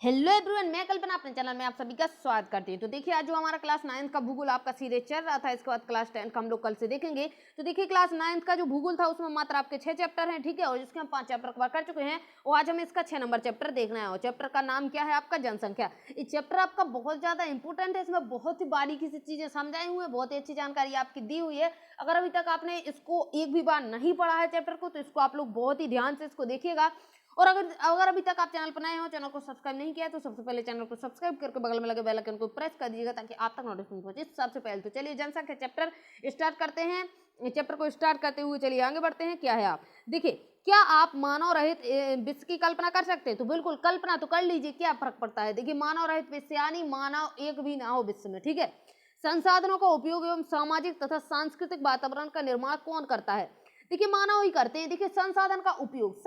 Hello everyone, मैं कल्पना अपने channel में आप सभी का स्वागत करती हूँ। तो देखिए, आज जो हमारा क्लास 9th का भूगोल आपका सीरीज चल रहा था, इसके बाद क्लास 10 का हम लोग कल से देखेंगे। तो देखिए, क्लास 9th का जो भूगोल था उसमें मात्र आपके 6 चैप्टर हैं, ठीक है, और जिसके हम 5 चैप्टर कवर कर चुके हैं। और आज हमें इसका 6 नंबर चैप्टर देखना है और चैप्टर का नाम क्या है आपका? जनसंख्या। ये चैप्टर आपका बहुत ज्यादा इंपॉर्टेंट है, इसमें बहुत ही बारीकी से चीजें समझाई हुई है, बहुत ही अच्छी जानकारी आपकी दी हुई है। अगर अभी तक आपने इसको एक भी बार नहीं पढ़ा है चैप्टर को, तो इसको आप लोग बहुत ही ध्यान से इसको देखिएगा। और अगर अगर अभी तक आप चैनल पर नए हो, चैनल को सब्सक्राइब नहीं किया है, तो सबसे पहले चैनल को सब्सक्राइब करके बगल में लगे बेल आइकन को प्रेस कर दीजिएगा ताकि आप तक नोटिफिकेशन पहुंचे सबसे पहले। तो चलिए जनसंख्या चैप्टर स्टार्ट करते हैं। चैप्टर को स्टार्ट करते हुए चलिए आगे बढ़ते हैं। क्या है आप देखिए, क्या आप मानव रहित विश्व की कल्पना कर सकते हैं? तो बिल्कुल कल्पना तो कर लीजिए, क्या फर्क पड़ता है। देखिए, मानव रहित विश्व यानी मानव एक भी ना हो विश्व में, ठीक है। संसाधनों का उपयोग एवं सामाजिक तथा सांस्कृतिक वातावरण का निर्माण कौन करता है? देखिए, मानव ही करते हैं। देखिए, संसाधन का उपयोग,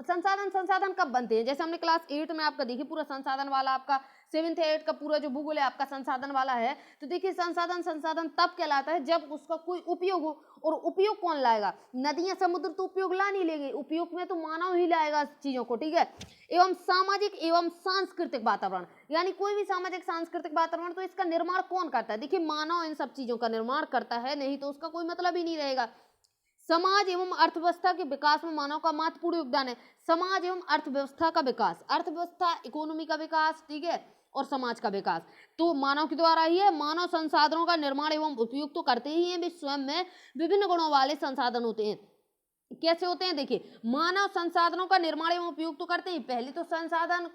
संसाधन कब बनते हैं? जैसे हमने क्लास 8 में आपका देखिए पूरा संसाधन वाला, आपका 7th 8 का पूरा जो भूगोल है आपका संसाधन वाला है। तो देखिए, संसाधन तब कहलाता है जब उसका कोई उपयोग हो। और उपयोग कौन लाएगा? नदियां समुद्र तो उपयोग ला नहीं लेंगे, उपयोग में तो मानव ही लाएगा चीजों को, ठीक है। एवं सामाजिक एवं सांस्कृतिक वातावरण, यानी कोई भी सामाजिक सांस्कृतिक वातावरण, तो इसका निर्माण कौन करता है? देखिए, मानव इन सब चीजों का निर्माण करता है, नहीं तो उसका कोई मतलब ही नहीं रहेगा। समाज एवं अर्थव्यवस्था के विकास में मानव का महत्वपूर्ण योगदान है। समाज एवं अर्थव्यवस्था का विकास, अर्थव्यवस्था इकोनॉमी का विकास, ठीक है, और समाज का विकास तो मानव के द्वारा ही है। मानव संसाधनों का निर्माण एवं उपयोग तो करते ही हैं, वे स्वयं में विभिन्न गुणों वाले संसाधन होते हैं। कैसे होते हैं? देखिए, मानव संसाधनों का निर्माण एवं उपयोग तो करते हैं। पहले तो संसाधन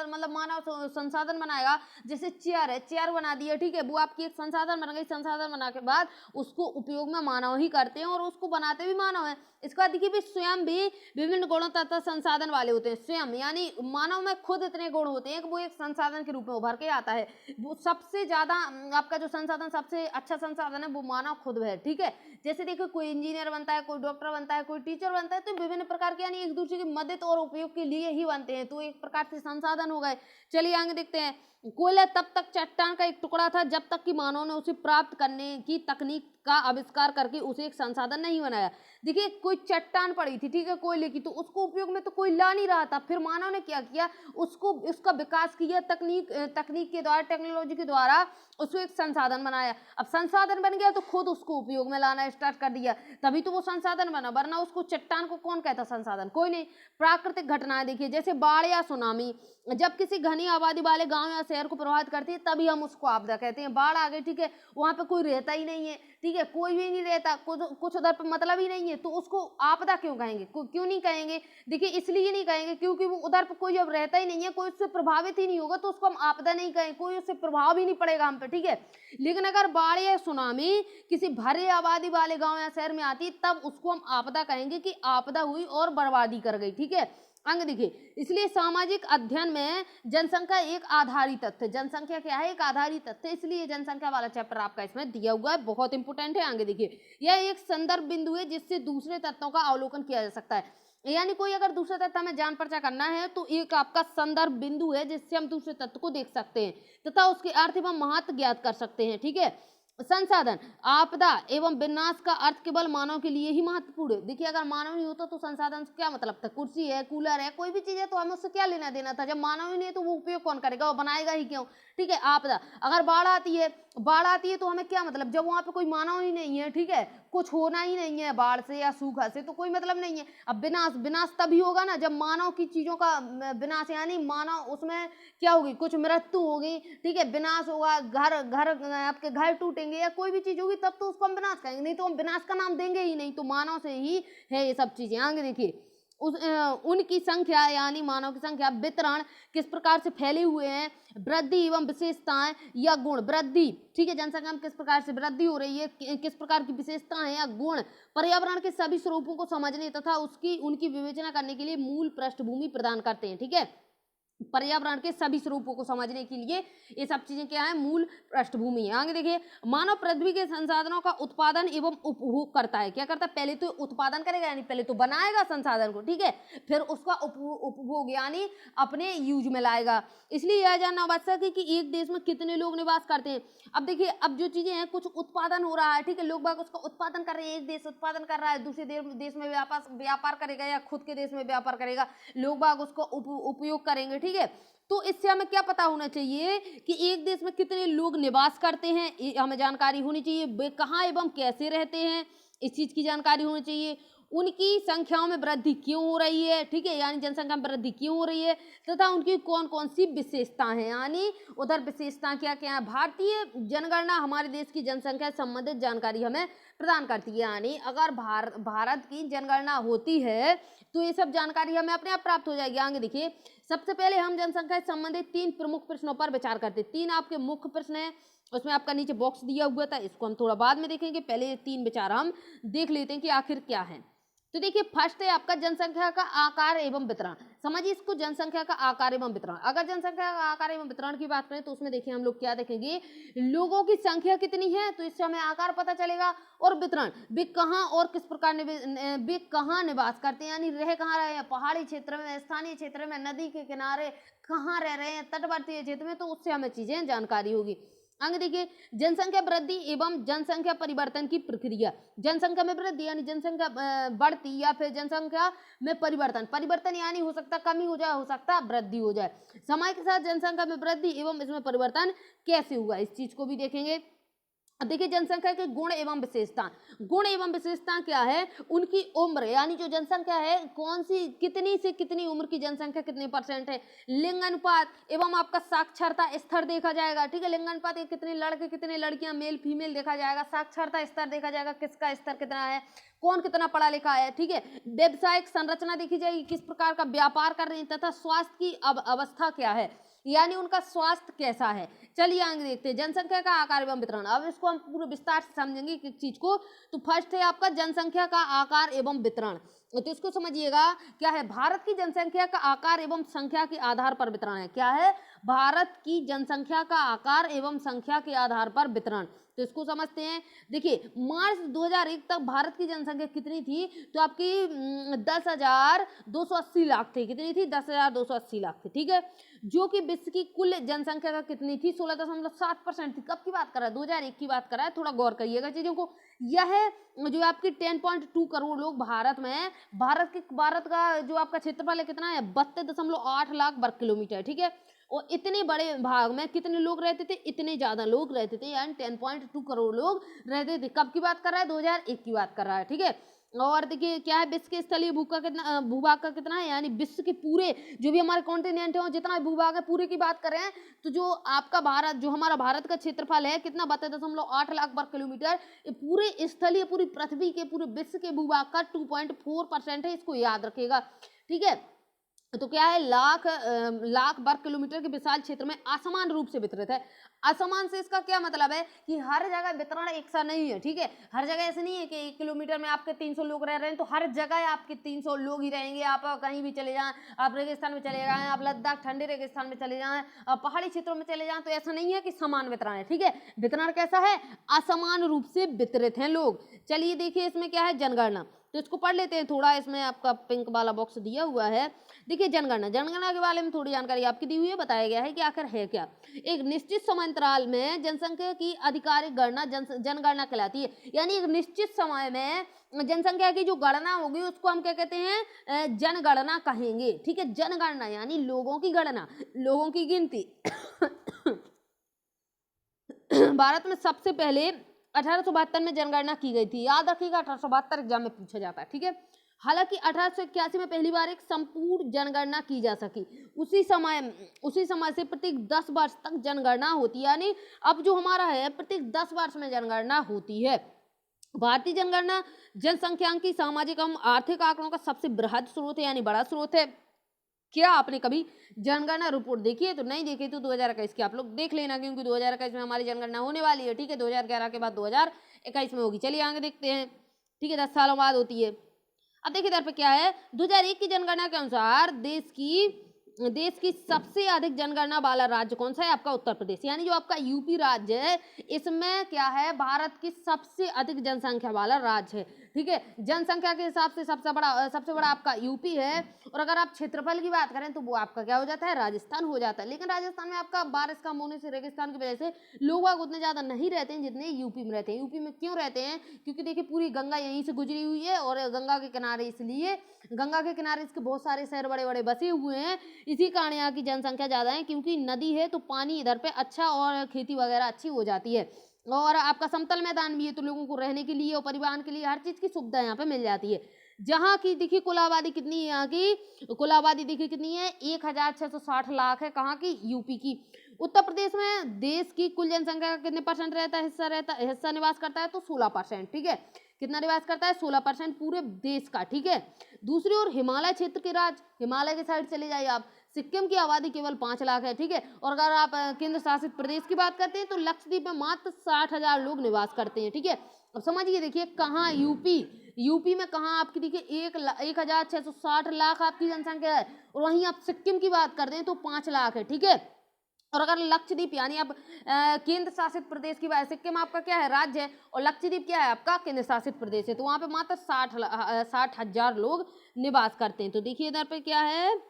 मतलब मानव संसाधन बनाएगा। जैसे चेयर है, चेयर बना दी है, ठीक है, वो आपकी एक संसाधन बन गई। संसाधन बना के बाद उसको उपयोग में मानव ही करते हैं और उसको बनाते भी मानव है। इसके बाद देखिए, भी स्वयं भी विभिन्न गुणों तथा संसाधन वाले होते हैं। स्वयं यानी मानव में खुद इतने गुण होते हैं कि वो एक संसाधन के रूप में उभर के आता है। वो सबसे ज्यादा आपका जो संसाधन, सबसे अच्छा संसाधन है, वो मानव खुद है, ठीक है। जैसे देखो, कोई इंजीनियर बनता है, कोई डॉक्टर बनता है, कोई टीचर बनता है, तो विभिन्न प्रकार के यानी एक दूसरे की मदद और उपयोग के लिए ही बनते हैं, तो एक प्रकार से संसाधन हो गए। चलिए आगे देखते हैं। कोयला तब तक चट्टान का एक टुकड़ा था जब तक कि मानव ने उसे प्राप्त करने की तकनीक का आविष्कार करके उसे एक संसाधन नहीं बनाया। देखिए, कोई चट्टान पड़ी थी, ठीक है, कोयले की, तो उसको उपयोग में तो कोई ला नहीं रहा था। फिर मानव ने क्या किया? उसको उसका विकास किया, तकनीक के द्वारा, टेक्नोलॉजी के द्वारा उसको एक संसाधन बनाया। अब संसाधन बन गया तो खुद उसको उपयोग में लाना स्टार्ट कर दिया, तभी तो वो संसाधन बना, वरना उसको चट्टान को कौन कहता संसाधन? कोई नहीं। प्राकृतिक घटनाएं देखिए, जैसे बाढ़ या सुनामी, जब किसी घनी आबादी वाले गांव या शहर को प्रभावित करती है तभी हम उसको आपदा कहते हैं। बाढ़ आ गई, ठीक है, वहां पे कोई रहता ही नहीं है, ठीक है, कोई भी नहीं रहता, कुछ उधर पर मतलब ही नहीं है, तो उसको आपदा क्यों कहेंगे? क्यों नहीं कहेंगे? देखिए, इसलिए नहीं कहेंगे क्योंकि वो उधर पर कोई जब रहता ही नहीं है, कोई उससे प्रभावित ही नहीं होगा, तो उसको हम आपदा नहीं कहेंगे, कोई उससे प्रभाव भी नहीं पड़ेगा हम पे, ठीक है। लेकिन अगर बाढ़ या सुनामी किसी भरे आबादी वाले गांव या शहर में आती, तब उसको हम आपदा कहेंगे कि आपदा हुई और बर्बादी कर गई, ठीक है। अंग देखिए, इसलिए सामाजिक अध्ययन में जनसंख्या एक आधारी तथ्य, जनसंख्या क्या है? एक आधारी तथ्य, इसलिए जनसंख्या वाला चैप्टर आपका इसमें दिया हुआ है, बहुत इंपोर्टेंट है। आगे देखिए, यह एक संदर्भ बिंदु है जिससे दूसरे तत्वों का अवलोकन किया जा सकता है। यानी कोई अगर दूसरे तत्व में जान पर्चा करना है तो एक आपका संदर्भ बिंदु है जिससे हम दूसरे तत्व को देख सकते हैं तथा उसके अर्थ एवं महत्व ज्ञात कर सकते हैं, ठीक है। संसाधन, आपदा एवं विनाश का अर्थ केवल मानव के लिए ही महत्वपूर्ण है। देखिए, अगर मानव नहीं होता तो संसाधन से क्या मतलब था? कुर्सी है, कूलर है, कोई भी चीज है, तो हमें उससे क्या लेना देना था? जब मानव ही नहीं है तो वो उपयोग कौन करेगा? वो बनाएगा ही क्यों? ठीक है। आपदा, अगर बाढ़ आती है तो हमें क्या मतलब? जब वहां पे कोई मानव ही नहीं है, ठीक है, कुछ होना ही नहीं है बाढ़ से या सूखा से, तो कोई मतलब नहीं है। अब विनाश तभी होगा ना जब मानव की चीजों का विनाश, यानी मानव उसमें क्या होगी? कुछ मृत्यु होगी, ठीक है, विनाश होगा, घर घर आपके घर टूटेंगे या कोई भी चीज होगी, तब तो उसको हम विनाश कहेंगे, नहीं तो हम विनाश का नाम देंगे ही नहीं। तो मानव से ही है ये सब चीजें। आगे देखिए, उनकी संख्या यानी मानव की संख्या, वितरण किस प्रकार से फैले हुए हैं, वृद्धि एवं विशेषताएं या गुण, वृद्धि, ठीक है, जनसंख्या में किस प्रकार से वृद्धि हो रही है, किस प्रकार की विशेषताएं या गुण, पर्यावरण के सभी स्वरूपों को समझने तथा उसकी उनकी विवेचना करने के लिए मूल पृष्ठभूमि प्रदान करते हैं, ठीक है। पर्यावरण के सभी स्वरूपों को समझने के लिए ये सब चीजें क्या है, मूल पृष्ठभूमि है। आगे देखिए, मानव पृथ्वी के संसाधनों का उत्पादन एवं उपभोग करता है। क्या करता है, पहले तो उत्पादन करेगा, यानी पहले तो बनाएगा संसाधन को, ठीक है, फिर उसका उपभोग यानी अपने यूज में लाएगा। इसलिए यह जानना आवश्यक है कि एक देश में कितने लोग निवास करते हैं। अब देखिए, अब जो चीजें हैं, कुछ उत्पादन हो रहा है, ठीक है, लोग बाग उसका उत्पादन कर रहे हैं, एक देश उत्पादन कर रहा है, दूसरे देश में व्यापार करेगा या खुद के देश में व्यापार करेगा, लोग बाग उसको उपयोग करेंगे, ठीक है। तो इससे हमें क्या पता होना चाहिए कि एक देश में कितने लोग निवास करते हैं, हमें जानकारी होनी चाहिए। वे कहाँ एवं कैसे रहते हैं, इस चीज की जानकारी होनी चाहिए। उनकी संख्याओं में वृद्धि क्यों हो रही है, ठीक है, यानी जनसंख्या में वृद्धि क्यों हो रही है, तथा उनकी कौन कौन सी विशेषता है, यानी उधर विशेषता क्या क्या है। भारतीय जनगणना हमारे देश की जनसंख्या संबंधित जानकारी हमें प्रदान करती है, यानी अगर भारत की जनगणना होती है तो ये सब जानकारी हमें अपने आप प्राप्त हो जाएगी। आगे देखिए, सबसे पहले हम जनसंख्या से संबंधित 3 प्रमुख प्रश्नों पर विचार करते हैं। 3 आपके मुख्य प्रश्न है, उसमें आपका नीचे बॉक्स दिया हुआ था, इसको हम थोड़ा बाद में देखेंगे, पहले ये 3 विचार हम देख लेते हैं कि आखिर क्या है। तो देखिए, फर्स्ट है आपका जनसंख्या का आकार एवं वितरण। समझिए इसको, जनसंख्या का आकार एवं वितरण। अगर जनसंख्या का आकार एवं वितरण की बात करें तो उसमें देखिए हम लोग क्या देखेंगे, लोगों की संख्या कितनी है, तो इससे हमें आकार पता चलेगा, और वितरण, वे कहाँ और किस प्रकार वे कहाँ निवास करते हैं, यानी रह कहाँ रहे हैं, पहाड़ी क्षेत्र में, स्थानीय क्षेत्र में, नदी के किनारे कहाँ रह रहे हैं, तटवर्ती क्षेत्र में, तो उससे हमें चीजें जानकारी होगी। आगे देखिए, जनसंख्या वृद्धि एवं जनसंख्या परिवर्तन की प्रक्रिया। जनसंख्या में वृद्धि यानी जनसंख्या बढ़ती, या फिर जनसंख्या में परिवर्तन यानी हो सकता कमी हो जाए, हो सकता वृद्धि हो जाए। समय के साथ जनसंख्या में वृद्धि एवं इसमें परिवर्तन कैसे हुआ, इस चीज को भी देखेंगे। अब देखिए, जनसंख्या के गुण एवं विशेषता। गुण एवं विशेषता क्या है, उनकी उम्र, यानी जो जनसंख्या है कौन सी, कितनी से कितनी उम्र की जनसंख्या कितने % है, लिंग अनुपात एवं आपका साक्षरता स्तर देखा जाएगा, ठीक है, लिंग अनुपात कितने लड़के कितने लड़कियां, मेल फीमेल देखा जाएगा, साक्षरता स्तर देखा जाएगा, किसका स्तर कितना है, कौन कितना पढ़ा लिखा है, ठीक है, व्यावसायिक संरचना देखी जाएगी, किस प्रकार का व्यापार कर रहे हैं, तथा स्वास्थ्य की अवस्था क्या है, यानी उनका स्वास्थ्य कैसा है। चलिए आगे देखते हैं, जनसंख्या का आकार एवं वितरण। अब इसको हम पूरे विस्तार से समझेंगे एक चीज को। तो फर्स्ट है आपका जनसंख्या का आकार एवं वितरण। तो इसको समझिएगा, क्या है, भारत की जनसंख्या का आकार एवं संख्या के आधार पर वितरण है। क्या है, भारत की जनसंख्या का आकार एवं संख्या के आधार पर वितरण। तो इसको समझते हैं। देखिए, मार्च 2001 तक भारत की जनसंख्या कितनी थी, तो आपकी 10,280 लाख थी। कितनी थी, 10,280 लाख थी, ठीक है, जो कि विश्व की कुल जनसंख्या का कितनी थी, 16.7% थी। कब की बात कर रहा है, 2001 की बात कर रहा है, थोड़ा गौर करिएगा चीजों को। यह जो आपकी 10.2 करोड़ लोग भारत में, भारत का जो आपका क्षेत्रफल है कितना है, 32.8 लाख वर्ग किलोमीटर, ठीक है, और इतने बड़े भाग में कितने लोग रहते थे, इतने ज्यादा लोग रहते थे, यानी 10.2 करोड़ लोग रहते थे। कब की बात कर रहा है, 2001 की बात कर रहा है, ठीक है। और देखिए, क्या है, विश्व के स्थलीय भूभाग का कितना है, यानी विश्व के पूरे जो भी हमारे कॉन्टिनेंट है, जितना भूभाग है पूरे की बात करें, तो जो आपका भारत, जो हमारा भारत का क्षेत्रफल है कितना, 32.8 लाख वर्ग किलोमीटर, ये पूरे स्थलीय, पूरी पृथ्वी के, पूरे विश्व के भूभाग का 2.4% है, इसको याद रखिएगा, ठीक है। तो क्या है, लाख वर्ग किलोमीटर के विशाल क्षेत्र में असमान रूप से वितरित है। असमान से इसका क्या मतलब है कि हर जगह वितरण एक सा नहीं है, ठीक है, हर जगह ऐसे नहीं है कि 1 किलोमीटर में आपके 300 लोग रह रहे हैं तो हर जगह आपके 300 लोग ही रहेंगे। आप कहीं भी चले जाएं, आप रेगिस्तान में चले जाएं, आप लद्दाख ठंडे रेगिस्तान में चले जाएं, आप पहाड़ी क्षेत्रों में चले जाएं, तो ऐसा नहीं है कि समान वितरण है, ठीक है। वितरण कैसा है, असमान रूप से वितरित हैं लोग। चलिए देखिए, इसमें क्या है, जनगणना। तो इसको पढ़ लेते हैं थोड़ा, इसमें आपका पिंक वाला बॉक्स दिया हुआ है। देखिए, जनगणना के बारे में थोड़ी जानकारी आपकी दी हुई है, बताया गया है कि आखिर है क्या। एक निश्चित समांतराल में जनसंख्या की आधिकारिक गणना जनगणना कहलाती है, यानी एक निश्चित समय में जनसंख्या की जो गणना होगी उसको हम क्या कहते हैं, जनगणना कहेंगे, ठीक है। जनगणना यानी लोगों की गणना, लोगों की गिनती। भारत में सबसे पहले 1872 में जनगणना की गई थी, याद रखिएगा, 1872 एग्जाम में पूछा जाता है, ठीक है। हालांकि 1881 में पहली बार एक संपूर्ण जनगणना की जा सकी। उसी समय से प्रत्येक 10 वर्ष तक जनगणना होती है, यानी अब जो हमारा है प्रत्येक 10 वर्ष में जनगणना होती है। भारतीय जनगणना जनसंख्यांकी, सामाजिक एवं आर्थिक आंकड़ों का सबसे बृहद स्रोत है, यानी बड़ा स्रोत है। क्या आपने कभी जनगणना रिपोर्ट देखी है, तो नहीं देखी तो 2021 की आप लोग देख लेना, क्योंकि 2021 में हमारी जनगणना होने वाली है, ठीक है। 2011 के बाद 2021 में होगी। चलिए आगे देखते हैं, ठीक है, 10 सालों बाद होती है। अब देखिए इधर पे क्या है, 2001 की जनगणना के अनुसार देश की देश की सबसे अधिक जनगणना वाला राज्य कौन सा है? आपका उत्तर प्रदेश। यानी जो आपका यूपी राज्य है, इसमें क्या है, भारत की सबसे अधिक जनसंख्या वाला राज्य है। ठीक है, जनसंख्या के हिसाब से सबसे बड़ा आपका यूपी है। और अगर आप क्षेत्रफल की बात करें तो वो आपका क्या हो जाता है? राजस्थान हो जाता है। लेकिन राजस्थान में आपका बारिश कम होने से, रेगिस्तान की वजह से लोग बाग उतने ज्यादा नहीं रहते हैं जितने यूपी में रहते हैं। यूपी में क्यों रहते हैं? क्योंकि देखिए पूरी गंगा यहीं से गुजरी हुई है, और गंगा के किनारे, इसलिए गंगा के किनारे इसके बहुत सारे शहर बड़े बड़े बसे हुए हैं। इसी कारण यहाँ की जनसंख्या ज्यादा है, क्योंकि नदी है तो पानी इधर पे अच्छा, और खेती वगैरह अच्छी हो जाती है। और आपका समतल मैदान भी है, तो लोगों को रहने के लिए और परिवहन के लिए हर चीज की सुविधा यहाँ पे मिल जाती है। जहाँ की देखिए कुल आबादी कितनी है, यहाँ की कुल आबादी देखिए कितनी है, 1660 लाख है। कहाँ की? यूपी की। उत्तर प्रदेश में देश की कुल जनसंख्या का कितने परसेंट हिस्सा निवास करता है? तो 16%। ठीक है, कितना निवास करता है? 16% पूरे देश का। ठीक है, दूसरी ओर हिमालय क्षेत्र के राज्य, हिमालय के साइड चले जाइए आप, सिक्किम की आबादी केवल 5 लाख है। ठीक है, और अगर आप केंद्र शासित प्रदेश की बात करते हैं तो लक्षद्वीप में मात्र 60,000 लोग निवास करते हैं। ठीक है, अब समझिए, देखिए कहाँ यूपी में कहाँ आपकी देखिए 1660 लाख आपकी जनसंख्या है, और वहीं आप सिक्किम की बात करते हैं तो 5 लाख है। ठीक है, और अगर लक्षद्वीप यानी आप केंद्र शासित प्रदेश की बात, सिक्किम आपका क्या है? राज्य है, और लक्षद्वीप क्या है? आपका केंद्र शासित प्रदेश है। तो वहां पे मात्र 60,000 लोग निवास करते हैं। तो देखिए इधर पे क्या है,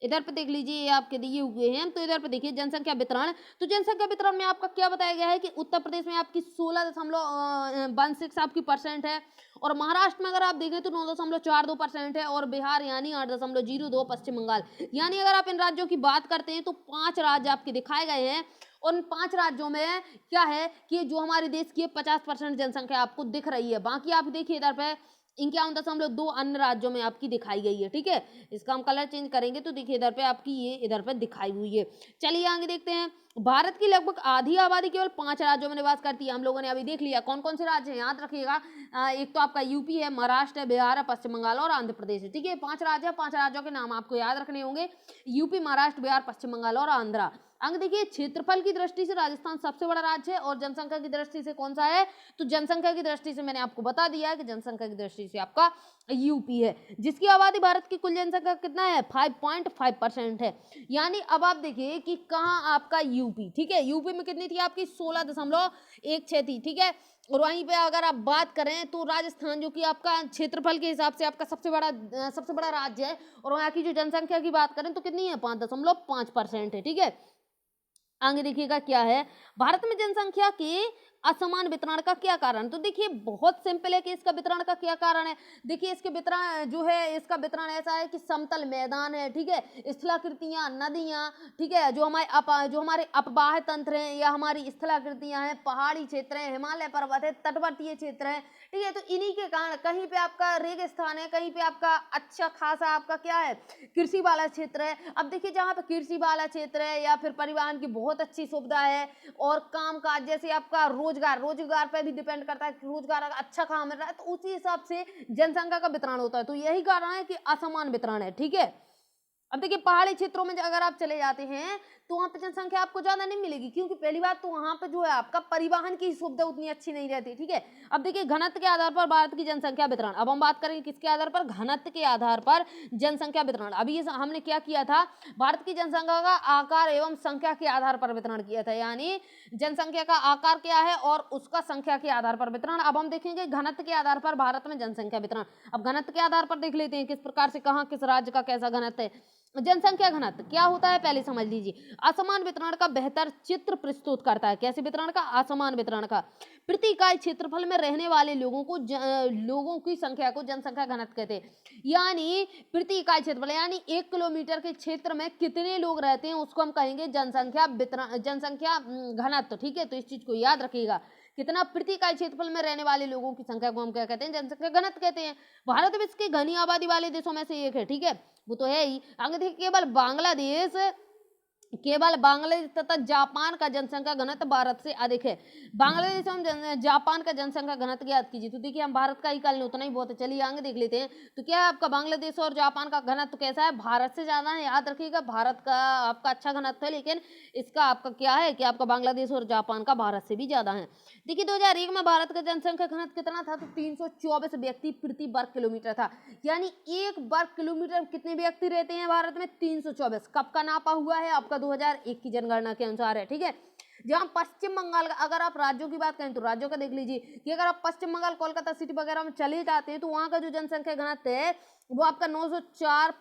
इधर पे देख लीजिए, ये आपके दिए हुए हैं। तो इधर पे देखिए जनसंख्या वितरण। तो जनसंख्या वितरण में आपका क्या बताया गया है कि उत्तर प्रदेश में आपकी 16.16 आपकी परसेंट है, और महाराष्ट्र में अगर आप देखें तो 9.42% है, और बिहार यानी 8.02, पश्चिम बंगाल यानी, अगर आप इन राज्यों की बात करते हैं तो 5 राज्य आपके दिखाए गए हैं। और उन 5 राज्यों में क्या है कि जो हमारे देश की 50% जनसंख्या आपको दिख रही है। बाकी आप देखिए इधर पे 51.2 अन्य राज्यों में आपकी दिखाई गई है। ठीक है, इसका हम कलर चेंज करेंगे तो देखिए इधर पे आपकी ये इधर पे दिखाई हुई है। चलिए आगे देखते हैं। भारत की लगभग आधी आबादी केवल 5 राज्यों में निवास करती है। हम लोगों ने अभी देख लिया कौन कौन से राज्य हैं, याद रखिएगा। एक तो आपका यूपी है, महाराष्ट्र है, बिहार है, पश्चिम बंगाल और आंध्र प्रदेश है। ठीक है, 5 राज्य है, 5 राज्यों के नाम आपको याद रखने होंगे, यूपी, महाराष्ट्र, बिहार, पश्चिम बंगाल और आंध्रा। अंग देखिए, क्षेत्रफल की दृष्टि से राजस्थान सबसे बड़ा राज्य है, और जनसंख्या की दृष्टि से कौन सा है? तो जनसंख्या की दृष्टि से मैंने आपको बता दिया है कि जनसंख्या की दृष्टि से आपका यूपी है, जिसकी आबादी भारत की कुल जनसंख्या कितना है? 5.5% है। यानी अब आप देखिए कि कहाँ आपका यूपी। ठीक है, यूपी में कितनी थी आपकी? 16.16 थी। ठीक है, और वहीं पे अगर आप बात करें तो राजस्थान, जो कि आपका क्षेत्रफल के हिसाब से आपका सबसे बड़ा राज्य है, और वहाँ की जो जनसंख्या की बात करें तो कितनी है? 5.5% है। ठीक है, आगे देखिएगा क्या है, भारत में जनसंख्या के असमान वितरण का क्या कारण? तो देखिए बहुत सिंपल है कि इसका वितरण का क्या कारण है। देखिए इसके वितरण जो है, इसका वितरण ऐसा है कि समतल मैदान है। ठीक है, स्थलाकृतियां, नदियां, ठीक है, जो हमारे अपवाह तंत्र हैं या हमारी स्थलाकृतियां हैं, पहाड़ी क्षेत्र है, हिमालय पर्वत है, तटवर्तीय क्षेत्र है। ठीक है, तो इन्हीं के कारण कहीं पे आपका रेगिस्तान है, कहीं पे आपका अच्छा खासा आपका क्या है? कृषि वाला क्षेत्र है। अब देखिए जहाँ पे कृषि वाला क्षेत्र है या फिर परिवहन की बहुत अच्छी सुविधा है, और काम काज जैसे आपका रोजगार पे भी डिपेंड करता है कि रोजगार अगर अच्छा कहाँ मिल रहा है, तो उसी हिसाब से जनसंख्या का वितरण होता है। तो यही कारण है कि असमान वितरण है। ठीक है, अब देखिए पहाड़ी क्षेत्रों में अगर आप चले जाते हैं तो वहां पे जनसंख्या आपको ज्यादा नहीं मिलेगी, क्योंकि पहली बात तो वहां पे जो है आपका परिवहन की सुविधा उतनी अच्छी नहीं रहती। ठीक है, अब देखिए घनत्व के आधार पर भारत की जनसंख्या वितरण। अब हम बात करेंगे किसके आधार पर? घनत्व के आधार पर जनसंख्या वितरण। अभी ये हमने क्या किया था? भारत की जनसंख्या का आकार एवं संख्या के आधार पर वितरण किया था, यानी जनसंख्या का आकार क्या है और उसका संख्या के आधार पर वितरण। अब हम देखेंगे घनत्व के आधार पर भारत में जनसंख्या वितरण। अब घनत्व के आधार पर देख लेते हैं किस प्रकार से, कहाँ किस राज्य का कैसा घनत्व है। जनसंख्या घनत्व क्या होता है पहले समझ लीजिए। असमान वितरण का बेहतर चित्र प्रस्तुत करता है। कैसे वितरण का? असमान वितरण का। प्रति इकाई क्षेत्रफल में रहने वाले लोगों की संख्या को जनसंख्या घनत्व कहते हैं। यानी प्रति इकाई क्षेत्रफल, यानी 1 किलोमीटर के क्षेत्र में कितने लोग रहते हैं उसको हम कहेंगे जनसंख्या घनत्व। ठीक है, तो इस चीज को याद रखिएगा, कितना प्रति इकाई क्षेत्रफल में रहने वाले लोगों की संख्या को हम क्या कहते हैं? जनसंख्या घनत्व कहते हैं। भारत विश्व के घनी आबादी वाले देशों में से एक है। ठीक है, वो तो है ही। आगे देखिए केवल बांग्लादेश केवल बांग्लादेश तथा जापान का जनसंख्या घनत्व भारत से अधिक है। बांग्लादेश एवं जापान का जनसंख्या घनत्व ज्ञात कीजिए। तो देखिए हम भारत का ही कर लें, उतना ही बहुत है। चलिए आगे देख लेते हैं। तो क्या है आपका बांग्लादेश और जापान का घनत्व कैसा है? भारत से ज्यादा है। याद रखिएगा, भारत का आपका अच्छा घनत्व है, लेकिन इसका आपका क्या है कि आपका बांग्लादेश और जापान का भारत से भी ज्यादा है। देखिए 2001 में भारत का जनसंख्या घनत्व कितना था? तो 324 व्यक्ति प्रति वर्ग किलोमीटर था। यानी एक वर्ग किलोमीटर में कितने व्यक्ति रहते हैं भारत में? 324। कब का नापा हुआ है? आपका 2001 की जनगणना के अनुसार है, ठीक है। जहां पश्चिम बंगाल का, अगर आप राज्यों की बात करें तो राज्यों का देख लीजिए कि अगर आप पश्चिम बंगाल कोलकाता सिटी वगैरह में चले जाते हैं तो वहां का जो जनसंख्या घनत्व है वो आपका 904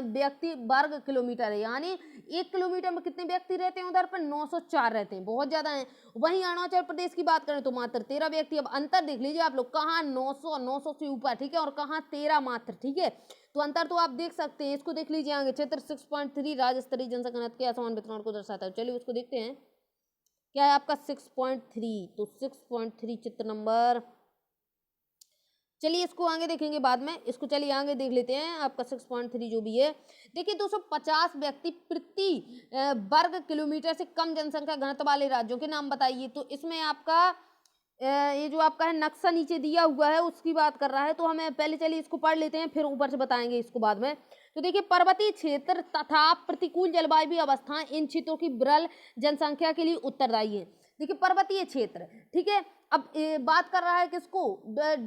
व्यक्ति वर्ग किलोमीटर है। यानी 1 किलोमीटर में कितने व्यक्ति रहते हैं? उधर पर 904 रहते हैं, बहुत ज्यादा है। वहीं अरुणाचल प्रदेश की बात करें तो मात्र 13 व्यक्ति। अब अंतर देख लीजिए आप लोग, कहाँ 900 से ऊपर, ठीक है, और कहाँ 13 मात्र, ठीक है। तो अंतर तो आप देख सकते हैं। इसको देख लीजिए आगे, क्षेत्र 6.3 राज्य स्तरीय जनसंख्या घनत्व के असमान वितरण को दर्शाता है। चलिए उसको देखते हैं। क्या है आपका 6.3? तो 6.3 चित्र नंबर, चलिए इसको आगे देखेंगे बाद में, इसको चलिए आगे देख लेते हैं। आपका 6.3 जो भी है, देखिए 250 व्यक्ति प्रति वर्ग किलोमीटर से कम जनसंख्या घनत्व वाले राज्यों के नाम बताइए। तो इसमें आपका ये जो आपका है नक्शा नीचे दिया हुआ है उसकी बात कर रहा है। तो हमें पहले चलिए इसको पढ़ लेते हैं, फिर ऊपर से बताएंगे इसको बाद में। तो देखिए पर्वतीय क्षेत्र तथा प्रतिकूल जलवायु अवस्थाएं इन क्षेत्रों की विरल जनसंख्या के लिए उत्तरदायी है। देखिए पर्वतीय क्षेत्र, ठीक है। अब बात कर रहा है किसको?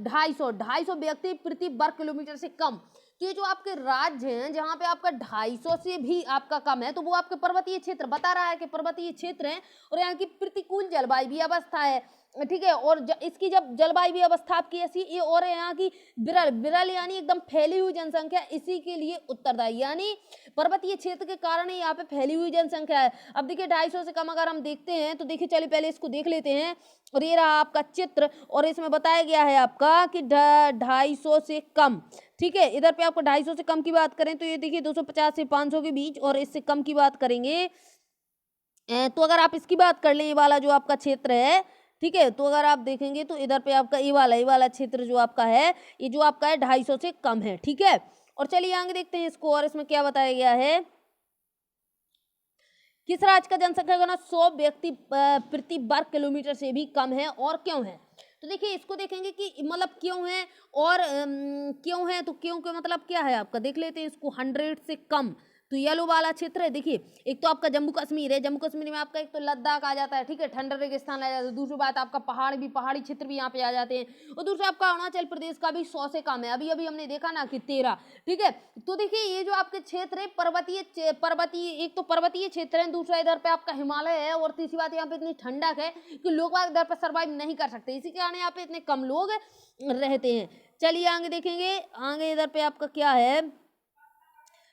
250 व्यक्ति प्रति वर्ग किलोमीटर से कम। तो ये जो आपके राज्य हैं जहाँ पे आपका 250 से भी आपका कम है, तो वो आपके पर्वतीय क्षेत्र बता रहा है कि पर्वतीय क्षेत्र है और यहाँ की प्रतिकूल जलवायु अवस्था है, ठीक है। और इसकी जब जलवायु अवस्था आपकी ऐसी ये, और यहाँ की विरल, विरल यानी एकदम फैली हुई जनसंख्या, इसी के लिए उत्तरदायी, यानी पर्वतीय क्षेत्र के कारण ही यहाँ पे फैली हुई जनसंख्या है। अब देखिए 250 से कम अगर हम देखते हैं तो देखिए चलिए पहले इसको देख लेते हैं। और ये रहा आपका चित्र, और इसमें बताया गया है आपका कि 250 से कम, ठीक है। इधर पे आपको 250 से कम की बात करें तो ये देखिए 250 से 500 के बीच, और इससे कम की बात करेंगे तो अगर आप इसकी बात कर लें, ये वाला जो आपका क्षेत्र है, ठीक है, तो अगर आप देखेंगे तो इधर पे आपका ये वाला क्षेत्र जो आपका है, ये जो आपका है 250 से कम है, ठीक है। और चलिए आगे देखते हैं इसको, और इसमें क्या बताया गया है। किस राज्य का जनसंख्या घनत्व 100 व्यक्ति प्रति वर्ग किलोमीटर से भी कम है और क्यों है? तो देखिए इसको देखेंगे कि मतलब क्यों है, और क्यों है, तो क्यों के मतलब क्या है आपका, देख लेते हैं इसको। 100 से कम, तो येलो वाला क्षेत्र है। देखिए एक तो आपका जम्मू कश्मीर है, जम्मू कश्मीर में आपका एक तो लद्दाख आ जाता है, ठीक है, ठंडा रेगिस्तान आ जाता है। दूसरी बात आपका पहाड़ी क्षेत्र भी यहाँ पे आ जाते हैं। और दूसरा आपका अरुणाचल प्रदेश का भी 100 से कम है। अभी अभी हमने देखा ना कि 13, ठीक है। तो देखिए ये जो आपके क्षेत्र है पर्वतीय, एक तो पर्वतीय क्षेत्र है, दूसरा इधर पे आपका हिमालय है, और तीसरी बात यहाँ पे इतनी ठंडक है कि लोग इधर पे सर्वाइव नहीं कर सकते, इसी के कारण यहाँ पे इतने कम लोग रहते हैं। चलिए आगे देखेंगे, आगे इधर पे आपका क्या है।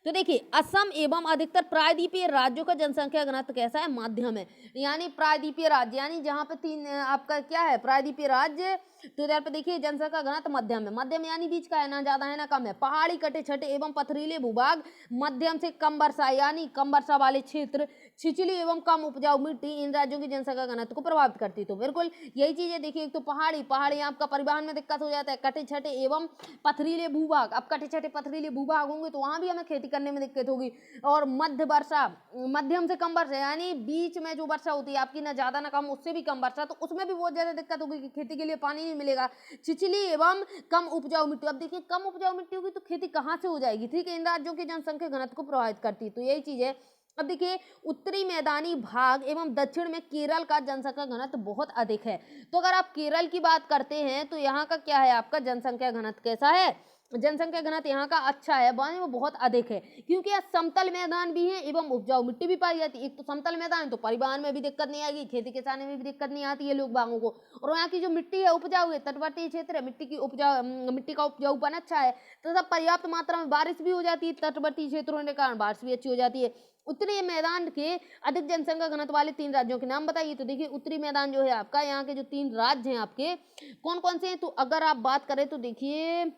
तो देखिए असम एवं अधिकतर प्रायद्वीपीय राज्यों का जनसंख्या घनत्व कैसा है? माध्यम है। यानी प्रायद्वीपीय राज्य, यानी जहाँ पे 3 आपका क्या है प्रायद्वीपीय राज्य, तो इधर पे देखिए जनसंख्या घनत्व मध्यम है। मध्यम यानी बीच का है, ना ज्यादा है ना कम है। पहाड़ी कटे छटे एवं पथरीले भूभाग, मध्यम से कम वर्षा यानी कम वर्षा वाले क्षेत्र, छिछली एवं कम उपजाऊ मिट्टी इन राज्यों की जनसंख्या घनत्व को प्रभावित करती है। तो बिल्कुल यही चीज है। देखिए एक तो पहाड़ी आपका परिवहन में दिक्कत हो जाता है, कटे छटे एवं पथरीले भूभाग। अब कटे छटे पथरीले भूभाग होंगे तो वहां भी हमें खेती करने में दिक्कत होगी। और मध्य वर्षा, मध्यम से कम वर्षा यानी बीच में जो वर्षा होती है आपकी, ना ज्यादा ना कम, उससे भी कम वर्षा, तो उसमें भी बहुत ज्यादा दिक्कत होगी कि खेती के लिए पानी नहीं मिलेगा। छिछली एवं कम उपजाऊ मिट्टी, अब देखिए कम उपजाऊ मिट्टी होगी तो खेती कहाँ से हो जाएगी, ठीक है। इन राज्यों की जनसंख्या घनत्व को प्रभावित करती है, तो यही चीज है। अब देखिए उत्तरी मैदानी भाग एवं दक्षिण में केरल का जनसंख्या घनत्व बहुत अधिक है। तो अगर आप केरल की बात करते हैं तो यहाँ का क्या है आपका जनसंख्या घनत्व कैसा है? जनसंख्या घनत्व यहाँ का अच्छा है, वानी वो बहुत अधिक है, क्योंकि यहाँ समतल मैदान भी है एवं उपजाऊ मिट्टी भी पाई जाती है। एक तो समतल मैदान है तो परिवहन में भी दिक्कत नहीं आएगी, खेती किसानी में भी दिक्कत नहीं आती है लोग बागों को। और यहाँ की जो मिट्टी है उपजाऊ है, तटवर्ती क्षेत्र है, मिट्टी का उपजाऊपन अच्छा है, तथा पर्याप्त मात्रा में बारिश भी हो जाती है। तटवर्ती क्षेत्र होने के कारण बारिश भी अच्छी हो जाती है। उत्तरी मैदान के अधिक जनसंख्या घनत्व वाले 3 राज्यों के नाम बताइए। तो देखिए उत्तरी मैदान जो है आपका, यहाँ के जो 3 राज्य हैं आपके कौन कौन से हैं, तो अगर आप बात करें तो देखिए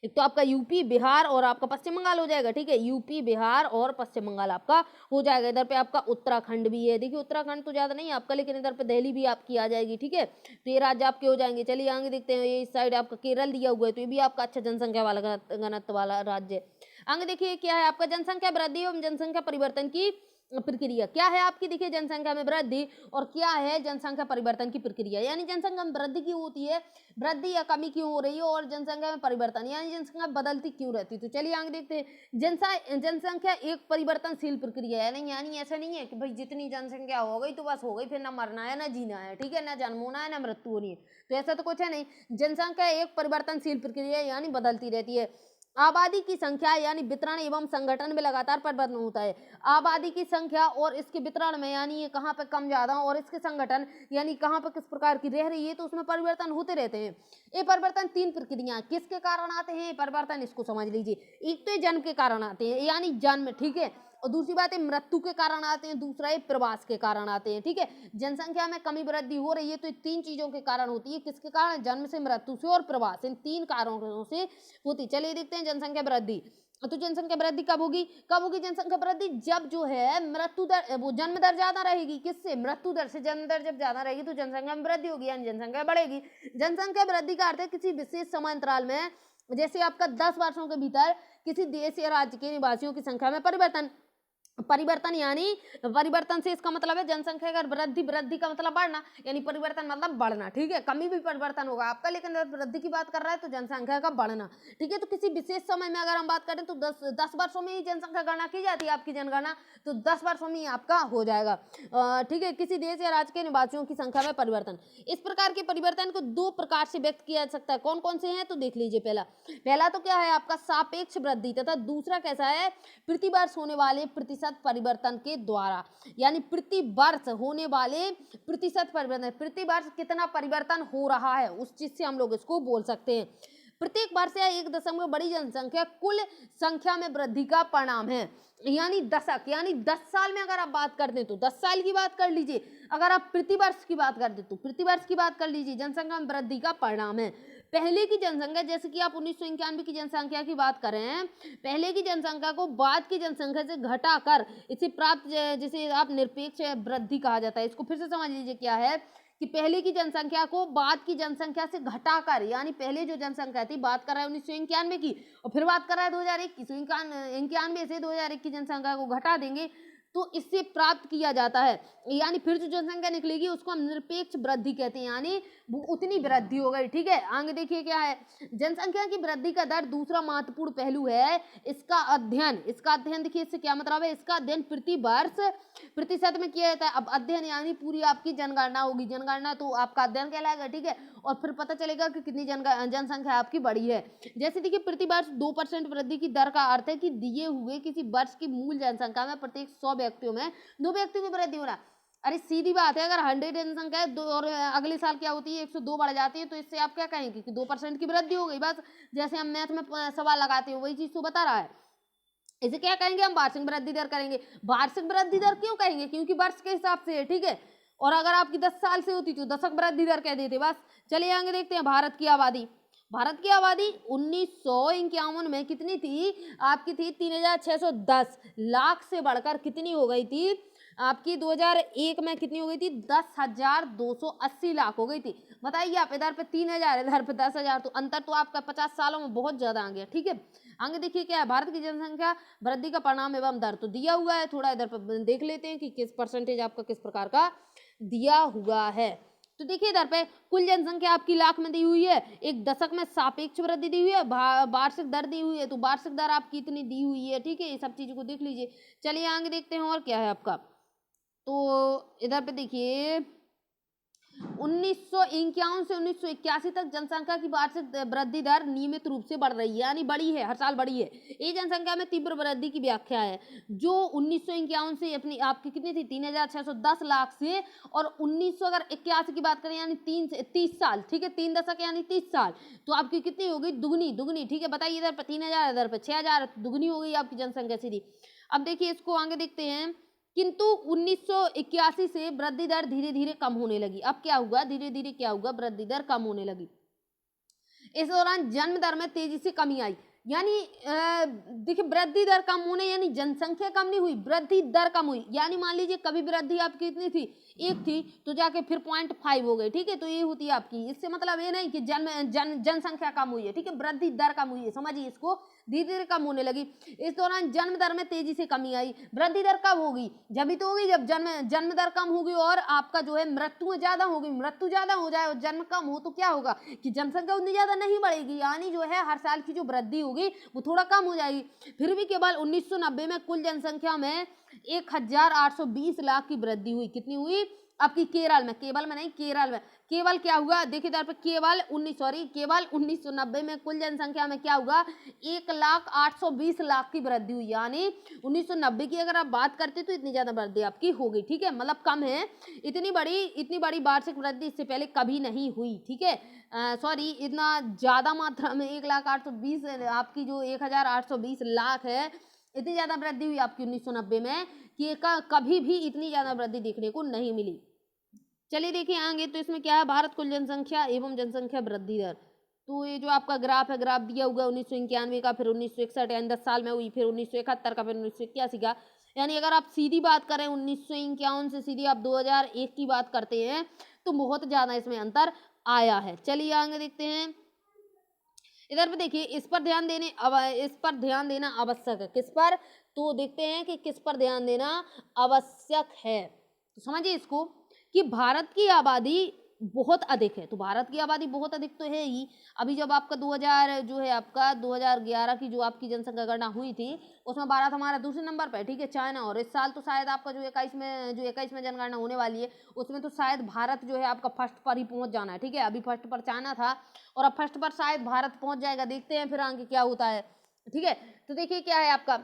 एक तो आपका यूपी बिहार और आपका पश्चिम बंगाल हो जाएगा, ठीक है। यूपी बिहार और पश्चिम बंगाल आपका हो जाएगा। इधर पे आपका उत्तराखंड भी है, देखिए उत्तराखंड तो ज्यादा नहीं है आपका, लेकिन इधर पे दिल्ली भी आपकी आ जाएगी, ठीक है। तो ये राज्य आपके हो जाएंगे। चलिए आगे देखते हैं, ये इस साइड आपका केरल दिया हुआ है, तो ये भी आपका अच्छा जनसंख्या वाला घनत्व वाला राज्य। आगे देखिए क्या है आपका जनसंख्या वृद्धि एवं जनसंख्या परिवर्तन की प्रक्रिया क्या है आपकी, देखिए जनसंख्या में वृद्धि और क्या है जनसंख्या परिवर्तन की प्रक्रिया। यानी जनसंख्या में वृद्धि क्यों होती है, वृद्धि या कमी क्यों हो रही है, और जनसंख्या में परिवर्तन यानी जनसंख्या बदलती क्यों रहती है। तो चलिए आगे देखते हैं। जनसंख्या एक परिवर्तनशील प्रक्रिया है, नहीं यानी ऐसा नहीं है कि भाई जितनी जनसंख्या हो गई तो बस हो गई, फिर ना मरना है ना जीना है, ठीक है, ना जन्म होना है ना मृत्यु होनी है, तो ऐसा तो कुछ है नहीं। जनसंख्या एक परिवर्तनशील प्रक्रिया यानी बदलती रहती है। आबादी की संख्या यानी वितरण एवं संगठन में लगातार परिवर्तन होता है। आबादी की संख्या और इसके वितरण में यानी ये कहाँ पे कम ज्यादा, और इसके संगठन यानी कहाँ पे किस प्रकार की रह रही है, तो उसमें परिवर्तन होते रहते हैं। ये परिवर्तन तीन प्रक्रिया किसके कारण आते हैं, ये परिवर्तन इसको समझ लीजिए। एक तो जन्म के कारण आते हैं यानी जन्म, ठीक है, और दूसरी बात है मृत्यु के कारण आते हैं, दूसरा है प्रवास के कारण आते हैं, ठीक है। जनसंख्या में कमी वृद्धि हो रही है तो तीन चीजों के कारण होती है, किसके कारण, जन्म से, मृत्यु से और प्रवास, इन तीन कारणों से होती। चलिए देखते हैं जनसंख्या वृद्धि। तो जनसंख्या वृद्धि कब होगी, कब होगी जनसंख्या वृद्धि, जब जो है मृत्यु दर, वो जन्म दर ज्यादा रहेगी, किससे, मृत्यु दर से। जन्म दर जब ज्यादा रहेगी तो जनसंख्या में वृद्धि होगी यानी जनसंख्या बढ़ेगी। जनसंख्या वृद्धि का अर्थ है किसी विशेष समय अंतराल में, जैसे आपका 10 वर्षों के भीतर किसी देश या राज्य के निवासियों की संख्या में परिवर्तन यानी परिवर्तन से इसका मतलब है जनसंख्या का वृद्धि, वृद्धि का मतलब बढ़ना, यानी परिवर्तन मतलब बढ़ना, ठीक है। कमी भी परिवर्तन होगा आपका, लेकिन वृद्धि की बात कर रहा है तो जनसंख्या का बढ़ना, ठीक है। तो किसी विशेष समय में अगर हम बात करें तो 10 वर्षों में ही जनसंख्या गणना की जाती है, आपकी जनगणना, तो 10 वर्षों में ही आपका हो जाएगा, ठीक है। किसी देश या राज्य के निवासियों की संख्या में परिवर्तन, इस प्रकार के परिवर्तन को दो प्रकार से व्यक्त किया जा सकता है। कौन कौन से हैं, तो देख लीजिए। पहला तो क्या है आपका सापेक्ष वृद्धि, तथा दूसरा कैसा है, प्रति वर्ष होने वाले प्रतिशत परिवर्तन के द्वारा, यानी प्रति वर्ष होने वाले प्रतिशत परिवर्तन, प्रति वर्ष कितना परिवर्तन हो रहा है उस चीज से हम लोग इसको बोल सकते हैं। प्रत्येक वर्ष या एक दशक में बड़ी जनसंख्या कुल संख्या में वृद्धि का परिणाम है, यानी दशक, यानी 10 साल में अगर आप बात करते हैं तो 10 साल की बात कर लीजिए, अगर आप प्रति वर्ष की बात करते तो प्रति वर्ष की बात कर लीजिए, जनसंख्या में वृद्धि का परिणाम है। पहले की जनसंख्या, जैसे कि आप 1991 की जनसंख्या की बात करें, पहले की जनसंख्या को बाद की जनसंख्या से घटाकर इसे प्राप्त, जिसे आप निरपेक्ष वृद्धि कहा जाता है। इसको फिर से समझ लीजिए, क्या है कि पहले की जनसंख्या को बाद की जनसंख्या से घटाकर, यानी पहले जो जनसंख्या थी, बात कर रहा है 1991 की, और फिर बात कर रहा है 2021, 91 से 2001 की जनसंख्या को घटा देंगे तो इससे प्राप्त किया जाता है, यानी फिर जो जनसंख्या निकलेगी उसको हम निरपेक्ष वृद्धि कहते हैं, यानी वो उतनी वृद्धि हो गई, ठीक है। आगे देखिए क्या है, जनसंख्या की वृद्धि का दर दूसरा महत्वपूर्ण पहलू है इसका अध्ययन। इसका अध्ययन देखिए, इससे क्या मतलब है, इसका अध्ययन प्रति वर्ष प्रतिशत में किया जाता है। अब अध्ययन यानी पूरी आपकी जनगणना होगी, जनगणना तो आपका अध्ययन कहलाएगा, ठीक है, और फिर पता चलेगा कि कितनी जनसंख्या आपकी बढ़ी है। जैसे देखिए प्रति वर्ष 2% वृद्धि की दर का अर्थ है कि दिए हुए किसी वर्ष की मूल जनसंख्या में प्रत्येक 100 व्यक्तियों में 2 व्यक्तियों की वृद्धि होना। अरे सीधी बात है, अगर 100 जनसंख्या है और अगले साल क्या होती है 102 बढ़ जाती है, तो इससे आप क्या कहेंगे कि 2% की वृद्धि हो गई, बस जैसे हम मैथ में सवाल लगाते हो वही चीज तो बता रहा है। इसे क्या कहेंगे, हम वार्षिक वृद्धि दर करेंगे। वार्षिक वृद्धि दर क्यों कहेंगे, क्योंकि वर्ष के हिसाब से है, ठीक है, और अगर आपकी 10 साल से होती तो दशक वृद्धि दर कह देते बस। चलिए आगे देखते हैं, भारत की आबादी। भारत की आबादी 1951 में कितनी थी, आपकी थी 3610 लाख से बढ़कर कितनी हो गई थी आपकी, 2001 में कितनी हो गई थी, 10,280 लाख हो गई थी। बताइए आप, इधर पे 3000, इधर पे 10,000, तो अंतर तो आपका 50 सालों में बहुत ज्यादा आ गया, ठीक है। आगे देखिए क्या है, भारत की जनसंख्या वृद्धि का परिणाम एवं दर तो दिया हुआ है, थोड़ा इधर पर देख लेते हैं कि किस परसेंटेज आपका किस प्रकार का दिया हुआ है। तो देखिए इधर पे कुल जनसंख्या आपकी लाख में दी हुई है, एक दशक में सापेक्ष वृद्धि दी हुई है, वार्षिक दर दी हुई है, तो वार्षिक दर आपकी इतनी दी हुई है, ठीक है, ये सब चीजों को देख लीजिए। चलिए आगे देखते हैं और क्या है आपका, तो इधर पे देखिए 1951 से 1981 तक जनसंख्या की वार्षिक वृद्धि दर नियमित रूप से बढ़ रही है, यानी बढ़ी है, हर साल बढ़ी है। ये जनसंख्या में तीव्र वृद्धि की व्याख्या है, जो 1951 से अपनी आपकी कितनी थी 3610 लाख से, और 1981 की बात करें यानी 3 से 30 साल, ठीक है, 3 दशक यानी 30 साल, तो आपकी कितनी होगी, दुगनी दुगनी, ठीक है। बताइए इधर पर 3000, इधर पर 6000, दुगनी हो गई आपकी जनसंख्या सीधी। अब देखिए इसको आगे देखते हैं, किंतु 1981 से वृद्धि दर धीरे धीरे कम होने लगी। अब क्या हुआ, धीरे धीरे क्या हुआ, वृद्धि दर कम होने लगी। इस दौरान जन्म दर में तेजी से कमी आई, यानी देखिए वृद्धि दर कम होने यानी जनसंख्या कम नहीं हुई, वृद्धि दर कम हुई। यानी मान लीजिए कभी वृद्धि आपकी कितनी थी, 1 थी, तो जाके फिर 0.5 हो गई, ठीक है, तो ये होती है आपकी। इससे मतलब ये नहीं कि जनसंख्या कम हुई है, ठीक है, वृद्धि दर कम हुई है, समझिए इसको धीरे धीरे कम होने लगी। इस दौरान जन्म दर में तेजी से कमी आई। वृद्धि दर कब होगी? जब भी तो होगी जब जन्म दर कम होगी और आपका जो है मृत्यु ज्यादा होगी। मृत्यु ज्यादा हो जाए और जन्म कम हो तो क्या होगा कि जनसंख्या उतनी ज्यादा नहीं बढ़ेगी, यानी जो है हर साल की जो वृद्धि होगी वो थोड़ा कम हो जाएगी। फिर भी केवल 1990 में कुल जनसंख्या में 1820 लाख की वृद्धि हुई। कितनी हुई? आपकी केरल में, केवल में नहीं केरल में। केवल क्या हुआ देखिए इधर पे, केवल 1990 में कुल जनसंख्या में क्या हुआ? 1,820 लाख की वृद्धि हुई। यानी 1990 की अगर आप बात करते तो इतनी ज्यादा वृद्धि आपकी हो गई। ठीक है, मतलब कम है। इतनी बड़ी वार्षिक वृद्धि इससे पहले कभी नहीं हुई। ठीक है, सॉरी, इतना ज्यादा मात्रा में 1,820 आपकी जो 1,820 लाख है, इतनी ज्यादा वृद्धि हुई आपकी 1990 में कि कभी भी इतनी ज्यादा वृद्धि देखने को नहीं मिली। चलिए देखिए आगे, तो इसमें क्या है? भारत कुल जनसंख्या एवं जनसंख्या वृद्धि दर। तो ये जो आपका ग्राफ है, ग्राफ दिया हुआ 1991 का, फिर 1961 यानी 10 साल में हुई, फिर 1971 का, फिर 1981 का। यानी अगर आप सीधी बात करें 1951 से सीधी आप 2001 की बात करते हैं तो बहुत ज्यादा इसमें अंतर आया है। चलिए आगे देखते हैं। इधर पे देखिए, इस पर ध्यान देना आवश्यक है। किस पर? तो देखते हैं कि किस पर ध्यान देना आवश्यक है। तो समझिए इसको कि भारत की आबादी बहुत अधिक है। तो भारत की आबादी बहुत अधिक तो है ही। अभी जब आपका 2011 की जो आपकी जनसंख्या गणना हुई थी उसमें भारत हमारा दूसरे नंबर पे है। ठीक है, चाइना, और इस साल तो शायद आपका जो 21 में जनगणना होने वाली है उसमें तो शायद भारत जो है आपका फर्स्ट पर ही पहुंच जाना है। ठीक है, अभी फर्स्ट पर चाइना था और अब फर्स्ट पर शायद भारत पहुंच जाएगा। देखते हैं फिर आगे क्या होता है। ठीक है, तो देखिए क्या है आपका,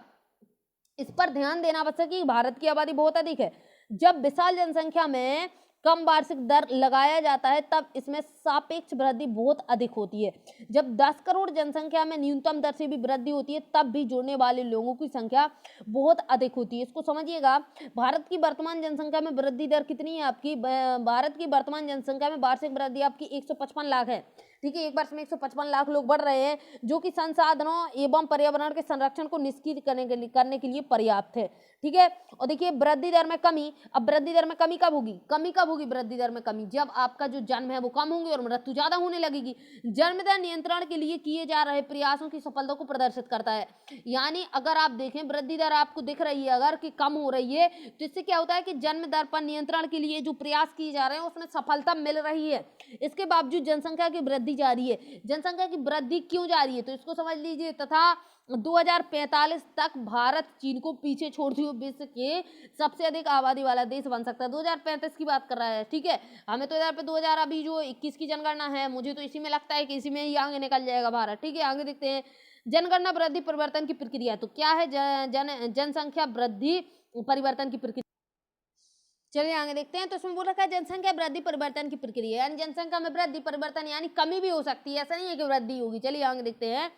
इस पर ध्यान देना आवश्यक है कि भारत की आबादी बहुत अधिक है। जब विशाल जनसंख्या में कम वार्षिक दर लगाया जाता है तब इसमें सापेक्ष वृद्धि बहुत अधिक होती है। जब 10 करोड़ जनसंख्या में न्यूनतम दर से भी वृद्धि होती है तब भी जुड़ने वाले लोगों की संख्या बहुत अधिक होती है। इसको समझिएगा। भारत की वर्तमान जनसंख्या में वृद्धि दर कितनी है आपकी? भारत की वर्तमान जनसंख्या में वार्षिक वृद्धि आपकी 155 लाख है। ठीक है, एक वर्ष में 155 लाख लोग बढ़ रहे हैं जो कि संसाधनों एवं पर्यावरण के संरक्षण को निश्चित करने के लिए पर्याप्त है। ठीक है, और देखिए वृद्धि दर में कमी। अब वृद्धि दर में कमी कब होगी? वृद्धि दर में कमी जब आपका जो जन्म है वो कम होंगे और मृत्यु ज्यादा होने लगेगी। जन्म दर नियंत्रण के लिए किए जा रहे प्रयासों की सफलता को प्रदर्शित करता है। यानी अगर आप देखें वृद्धि दर आपको दिख रही है अगर कि कम हो रही है तो इससे क्या होता है कि जन्म दर पर नियंत्रण के लिए जो प्रयास किए जा रहे हैं उसमें सफलता मिल रही है। इसके बावजूद जनसंख्या की वृद्धि जारी है। जनसंख्या की वृद्धि क्यों जारी है? तो इसको समझ लीजिए। तथा 2045 तक भारत चीन को पीछे छोड़ते हुए विश्व के सबसे अधिक आबादी वाला देश बन सकता है। 2035 की बात कर रहा है। ठीक है, हमें तो इधर पे 2000 अभी जो 21 की जनगणना है मुझे तो इसी में लगता है कि इसी में ही आगे निकल जाएगा भारत। ठीक है, आगे देखते हैं जनगणना वृद्धि परिवर्तन की प्रक्रिया। तो क्या है जनसंख्या वृद्धि परिवर्तन की प्रक्रिया? चलिए आगे देखते हैं। तो इसमें बोल रखा है जनसंख्या वृद्धि परिवर्तन की प्रक्रिया, यानी जनसंख्या में वृद्धि परिवर्तन यानी कमी भी हो सकती है, ऐसा नहीं है कि वृद्धि होगी। चलिए आगे देखते हैं।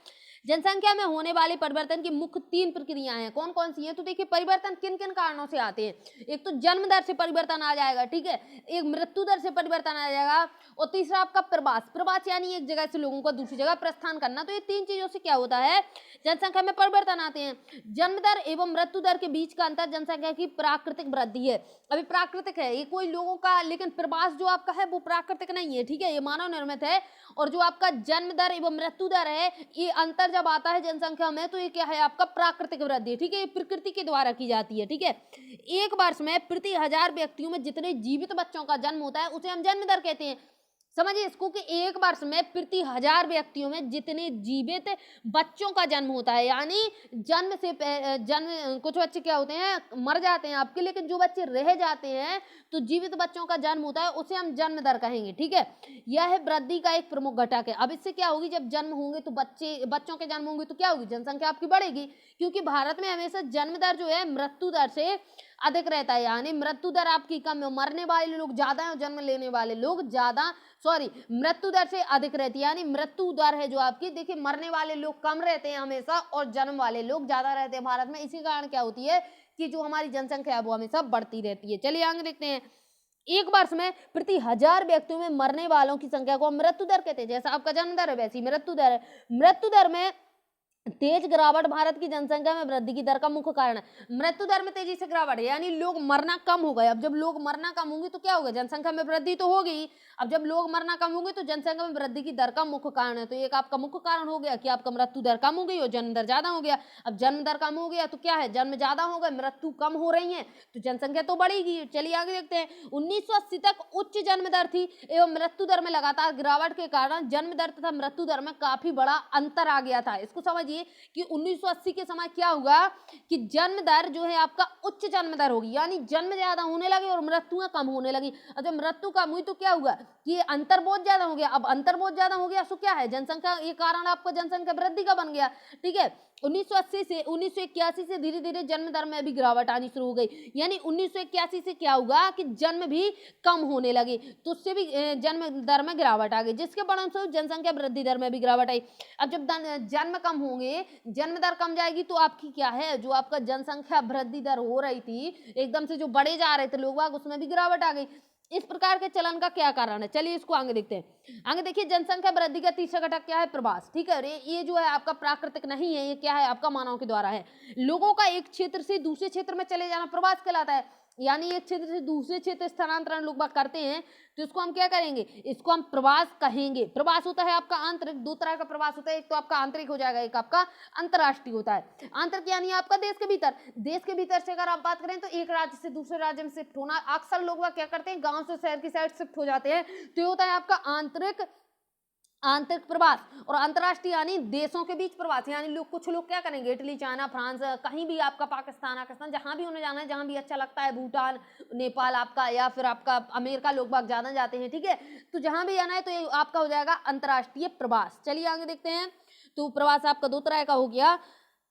जनसंख्या में होने वाले परिवर्तन की मुख्य 3 प्रक्रियाएं हैं। कौन कौन सी हैं? तो देखिए परिवर्तन किन किन कारणों से आते हैं। एक तो जन्म दर से परिवर्तन आ जाएगा। ठीक है, एक मृत्यु दर से परिवर्तन आ जाएगा और तीसरा आपका प्रवास यानी एक जगह से लोगों को दूसरी जगह प्रस्थान करना। तो ये 3 चीजों से क्या होता है? जनसंख्या में परिवर्तन आते हैं। जन्म दर एवं मृत्यु दर के बीच का अंतर जनसंख्या की प्राकृतिक वृद्धि है। अभी प्राकृतिक है ये कोई लोगों का, लेकिन प्रवास जो आपका है वो प्राकृतिक नहीं है। ठीक है, ये मानव निर्मित है। और जो आपका जन्म दर एवं मृत्यु दर है ये अंतर जब आता है जनसंख्या में तो ये क्या है? आपका प्राकृतिक वृद्धि। ठीक है, ये प्रकृति के द्वारा की जाती है। ठीक है, एक वर्ष में प्रति 1000 व्यक्तियों में जितने जीवित बच्चों का जन्म होता है उसे हम जन्म दर कहते हैं। समझिए इसको कि एक वर्ष में प्रति 1000 व्यक्तियों में जितने जीवित बच्चों का जन्म होता है, यानी जन्म कुछ बच्चे क्या होते हैं मर जाते हैं आपके, लेकिन जो बच्चे रह जाते हैं तो जीवित बच्चों का जन्म होता है उसे हम जन्म दर कहेंगे। ठीक है, यह वृद्धि का एक प्रमुख घटक है। अब इससे क्या होगी? जब जन्म होंगे तो बच्चों के जन्म होंगे तो क्या होगी? जनसंख्या आपकी बढ़ेगी, क्योंकि भारत में हमेशा जन्म दर जो है मृत्यु दर से अधिक रहता है। यानी मृत्यु दर आपकी कम है, मरने वाले लोग ज्यादा है और जन्म लेने वाले लोग मृत्यु दर से अधिक रहती है। यानी मृत्यु दर है जो आपकी, देखिए मरने वाले लोग कम रहते हैं हमेशा और जन्म वाले लोग ज्यादा रहते हैं भारत में। इसी कारण क्या होती है कि जो हमारी जनसंख्या है वो हमेशा बढ़ती रहती है। चलिए आगे देखते हैं। एक वर्ष में प्रति 1000 व्यक्तियों में मरने वालों की संख्या को मृत्यु दर कहते हैं। जैसा आपका जन्म दर है वैसी मृत्यु दर है। मृत्यु दर में तेज गिरावट भारत की जनसंख्या में वृद्धि की दर का मुख्य कारण है। मृत्यु दर में तेजी से गिरावट है, यानी लोग मरना कम हो गए। अब जब लोग मरना कम होंगे तो क्या होगा, जनसंख्या में वृद्धि तो होगी ही। अब जब लोग मरना कम होंगे तो जनसंख्या में वृद्धि की दर का मुख्य कारण है। तो एक आपका मुख्य कारण हो गया कि आपका मृत्यु दर कम हो गई और जन्म दर ज्यादा हो गया। अब जन्म दर कम हो गया तो क्या है, जन्म ज्यादा हो गए, मृत्यु कम हो रही है, तो जनसंख्या तो बढ़ेगी। चलिए आगे देखते हैं। 1980 तक उच्च जन्म दर थी एवं मृत्यु दर में लगातार गिरावट के कारण जन्म दर तथा मृत्यु दर में काफी बड़ा अंतर आ गया था। इसको समझिए कि 1980 के समय क्या हुआ कि जन्म दर जो है आपका उच्च जन्म दर होगी, यानी जन्म ज्यादा होने लगे और मृत्युएं कम होने लगी। और जब मृत्यु कम हुई तो क्या हुआ कि अंतर बहुत ज्यादा हो गया। अब अंतर बहुत ज्यादा हो गया तो क्या है, जनसंख्या, ये कारण आपको जनसंख्या वृद्धि का बन गया। ठीक है, 1980 से 1981 से धीरे धीरे जन्म दर में भी गिरावट आनी शुरू हो गई, यानी 1981 से क्या हुआ कि जन्म भी कम होने लगे, तो उससे भी जन्म दर में गिरावट आ गई, जिसके परिणामस्वरूप जनसंख्या वृद्धि दर में भी गिरावट आई। अब जब जन्म कम होंगे, जन्म दर कम जाएगी, तो आपकी क्या है, जो आपका जनसंख्या वृद्धि दर हो रही थी, एकदम से जो बढ़े जा रहे थे लोग बाग, उसमें भी गिरावट आ गई। इस प्रकार के चलन का क्या कारण है, चलिए इसको आगे देखते हैं। आगे देखिए, जनसंख्या वृद्धि का तीसरा घटक क्या है, प्रवास। ठीक है, ये जो है आपका प्राकृतिक नहीं है, ये क्या है, आपका मानव के द्वारा है। लोगों का एक क्षेत्र से दूसरे क्षेत्र में चले जाना प्रवास कहलाता है, यानी एक क्षेत्र से दूसरे क्षेत्र स्थानांतरण लोग बाग करते हैं, तो इसको हम क्या करेंगे, इसको हम प्रवास कहेंगे। प्रवास होता है आपका आंतरिक, दो तरह का प्रवास होता है, एक तो आपका आंतरिक हो जाएगा, एक आपका अंतर्राष्ट्रीय होता है। आंतरिक यानी आपका देश के भीतर, देश के भीतर से अगर आप बात करें तो एक राज्य से दूसरे राज्य में शिफ्ट होना। अक्सर लोग क्या करते हैं, गांव से शहर की साइड शिफ्ट हो जाते हैं, तो ये होता है आपका आंतरिक प्रवास। और अंतर्राष्ट्रीय यानी देशों के बीच प्रवास, यानी लोग, कुछ लोग क्या करेंगे, इटली, चाइना, फ्रांस, कहीं भी आपका पाकिस्तान जहां भी उन्हें जाना है, जहां भी अच्छा लगता है, भूटान, नेपाल आपका, या फिर आपका अमेरिका लोग बाग ज्यादा जाते हैं। ठीक है, तो जहां भी जाना है तो ये आपका हो जाएगा अंतर्राष्ट्रीय प्रवास। चलिए आगे देखते हैं। तो प्रवास आपका दो तरह का हो गया।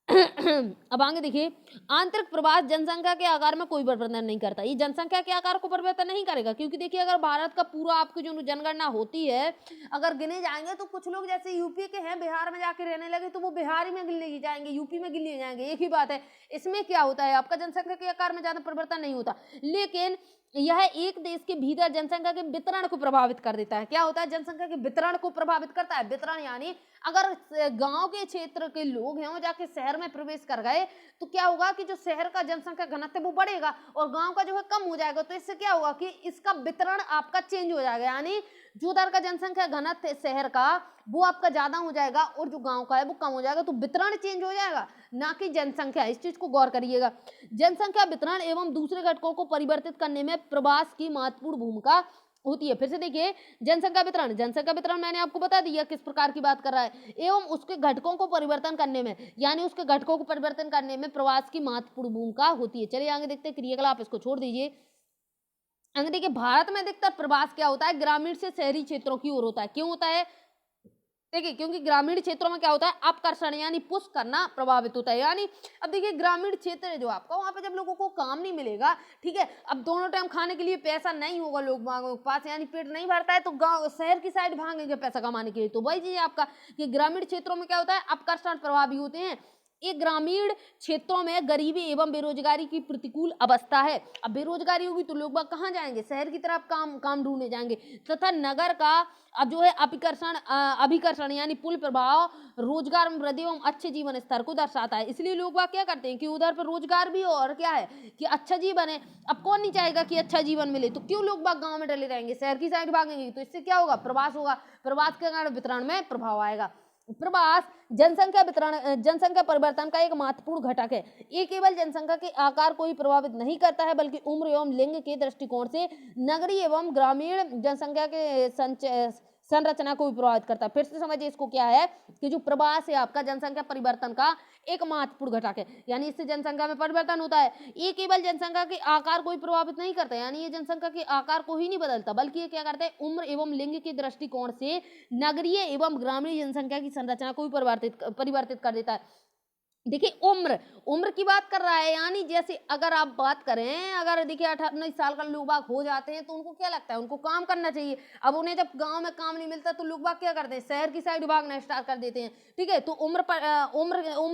अब आगे देखिए, आंतरिक प्रवास जनसंख्या के आकार में कोई परिवर्तन नहीं करता। ये जनसंख्या के आकार को परिवर्तन नहीं करेगा, क्योंकि देखिए अगर भारत का पूरा आपकी जो जनगणना होती है, अगर गिने जाएंगे तो कुछ लोग जैसे यूपी के हैं, बिहार में जाके रहने लगे तो वो बिहार में गिन लिए जाएंगे, यूपी में गिन लिए जाएंगे, एक ही बात है। इसमें क्या होता है, आपका जनसंख्या के आकार में ज्यादा परिवर्तन नहीं होता, लेकिन यह एक देश के भीतर जनसंख्या के वितरण को प्रभावित कर देता है। क्या होता है, जनसंख्या के वितरण को प्रभावित करता है। वितरण यानी अगर गांव के क्षेत्र के लोग हैं वो जाके शहर में प्रवेश कर गए, तो क्या होगा कि जो शहर का जनसंख्या घनत्व है वो बढ़ेगा और गांव का जो है कम हो जाएगा। तो इससे क्या होगा कि इसका वितरण आपका चेंज हो जाएगा, यानी जो दर का जनसंख्या घनत्व है शहर का वो आपका ज्यादा हो जाएगा और जो गांव का है वो कम हो जाएगा। तो वितरण चेंज हो जाएगा, ना कि जनसंख्या। इस चीज को गौर करिएगा। जनसंख्या वितरण एवं दूसरे घटकों को परिवर्तित करने में प्रवास की महत्वपूर्ण भूमिका होती है। फिर से देखिए, जनसंख्या वितरण मैंने आपको बता दिया किस प्रकार की बात कर रहा है, एवं उसके घटकों को परिवर्तन करने में, यानी उसके घटकों को परिवर्तन करने में प्रवास की महत्वपूर्ण भूमिका होती है। चलिए आगे देखते हैं क्रियाकलाप, इसको छोड़ दीजिए। आगे देखिए, भारत में अधिकतर प्रवास क्या होता है, ग्रामीण से शहरी क्षेत्रों की ओर होता है। क्यों होता है, देखिए क्योंकि ग्रामीण क्षेत्रों में क्या होता है, अपकर्षण यानी पुश करना प्रभावित होता है। यानी अब देखिए ग्रामीण क्षेत्र है जो आपका, वहां पे जब लोगों को काम नहीं मिलेगा, ठीक है, अब दोनों टाइम खाने के लिए पैसा नहीं होगा लोगों के पास, यानी पेट नहीं भरता है, तो गांव शहर की साइड भागेंगे पैसा कमाने के लिए। तो वही चीज आपका कि ग्रामीण क्षेत्रों में क्या होता है, अपकर्षण प्रभावी होते हैं। ये ग्रामीण क्षेत्रों में गरीबी एवं बेरोजगारी की प्रतिकूल अवस्था है। अब बेरोजगारी होगी तो लोग बाग कहाँ जाएंगे, शहर की तरफ काम ढूंढने जाएंगे। तथा नगर का अब जो है अभिकर्षण यानी पुल प्रभाव रोजगार में वृद्धि एवं अच्छे जीवन स्तर को दर्शाता है। इसलिए लोग बाग क्या करते हैं कि उधर पर रोजगार भी हो और क्या है कि अच्छा जीवन है। अब कौन नहीं चाहेगा कि अच्छा जीवन मिले, तो क्यों लोग बाग गाँव में डले रहेंगे, शहर की साइड भागेंगे। तो इससे क्या होगा, प्रवास होगा, प्रवास के कारण वितरण में प्रभाव आएगा। प्रवास जनसंख्या परिवर्तन का एक महत्वपूर्ण घटक है। ये केवल जनसंख्या के आकार को ही प्रभावित नहीं करता है, बल्कि उम्र एवं लिंग के दृष्टिकोण से नगरीय एवं ग्रामीण जनसंख्या के संरचना को भी प्रभावित करता है। फिर से समझिए इसको, क्या है कि जो प्रवास है आपका जनसंख्या परिवर्तन का एक महत्वपूर्ण घटक है, यानी इससे जनसंख्या में परिवर्तन होता है। ये केवल जनसंख्या के आकार को ही प्रभावित नहीं करता, यानी ये जनसंख्या के आकार को ही नहीं बदलता, बल्कि ये क्या करता है, उम्र एवं लिंग के दृष्टिकोण से नगरीय एवं ग्रामीण जनसंख्या की संरचना को भी परिवर्तित कर देता है। देखिए उम्र उम्र की बात कर रहा है, यानी जैसे अगर आप बात करें, अगर देखिए 18-19 साल का लोग बाग हो जाते हैं तो उनको क्या लगता है, उनको काम करना चाहिए। अब उन्हें जब गांव में काम नहीं मिलता तो लोग बाग क्या करते हैं, शहर की साइड भागना स्टार्ट कर देते हैं। ठीक है, तो उम्र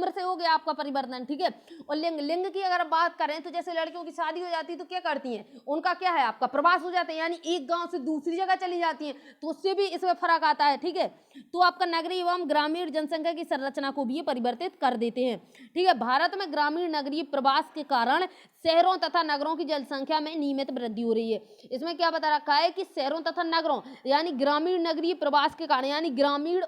से हो गया आपका परिवर्तन। ठीक है, और लिंग लिंग की अगर बात करें तो जैसे लड़कियों की शादी हो जाती है तो क्या करती हैं, उनका क्या है, आपका प्रवास हो जाता है, यानी एक गाँव से दूसरी जगह चली जाती हैं, तो उससे भी इसमें फर्क आता है। ठीक है, तो आपका नगरीय एवं ग्रामीण जनसंख्या की संरचना को भी ये परिवर्तित कर देते हैं। ठीक है, भारत में ग्रामीण नगरीय प्रवास के कारण शहरों तथा नगरों की जनसंख्या में नियमित वृद्धि हो रही है। इसमें क्या बता रखा है कि शहरों तथा नगरों यानी ग्रामीण नगरीय प्रवास के कारण, यानी ग्रामीण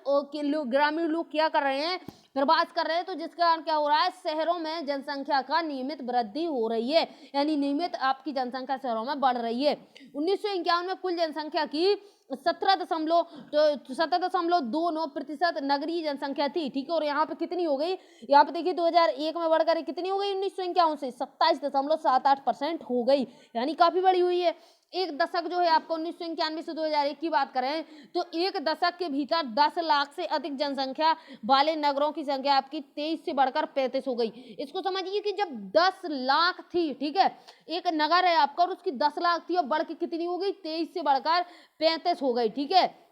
लोग क्या कर रहे हैं, प्रवास कर रहे हैं, तो जिसके कारण क्या हो रहा है, शहरों में जनसंख्या का नियमित वृद्धि हो रही है, यानी नियमित आपकी जनसंख्या शहरों में बढ़ रही है। 1951 में कुल जनसंख्या की 17.29% नगरीय जनसंख्या थी। ठीक है, और यहाँ पे कितनी हो गई, यहाँ पे देखिए 2001 में बढ़कर कितनी हो गई, 1951 से 27.78% हो गई, यानी काफी बड़ी हुई है। एक दशक जो है आपको 1991 से 2001 की बात करें तो एक दशक के भीतर 10 लाख से अधिक जनसंख्या वाले नगरों की संख्या आपकी 23 से बढ़कर 35 हो गई। इसको समझिए कि जब 10 लाख थी, ठीक है, एक नगर है आपका और उसकी 10 लाख थी और बढ़ के कितनी हो गई, 23 से बढ़कर 35 हो गई। ठीक है,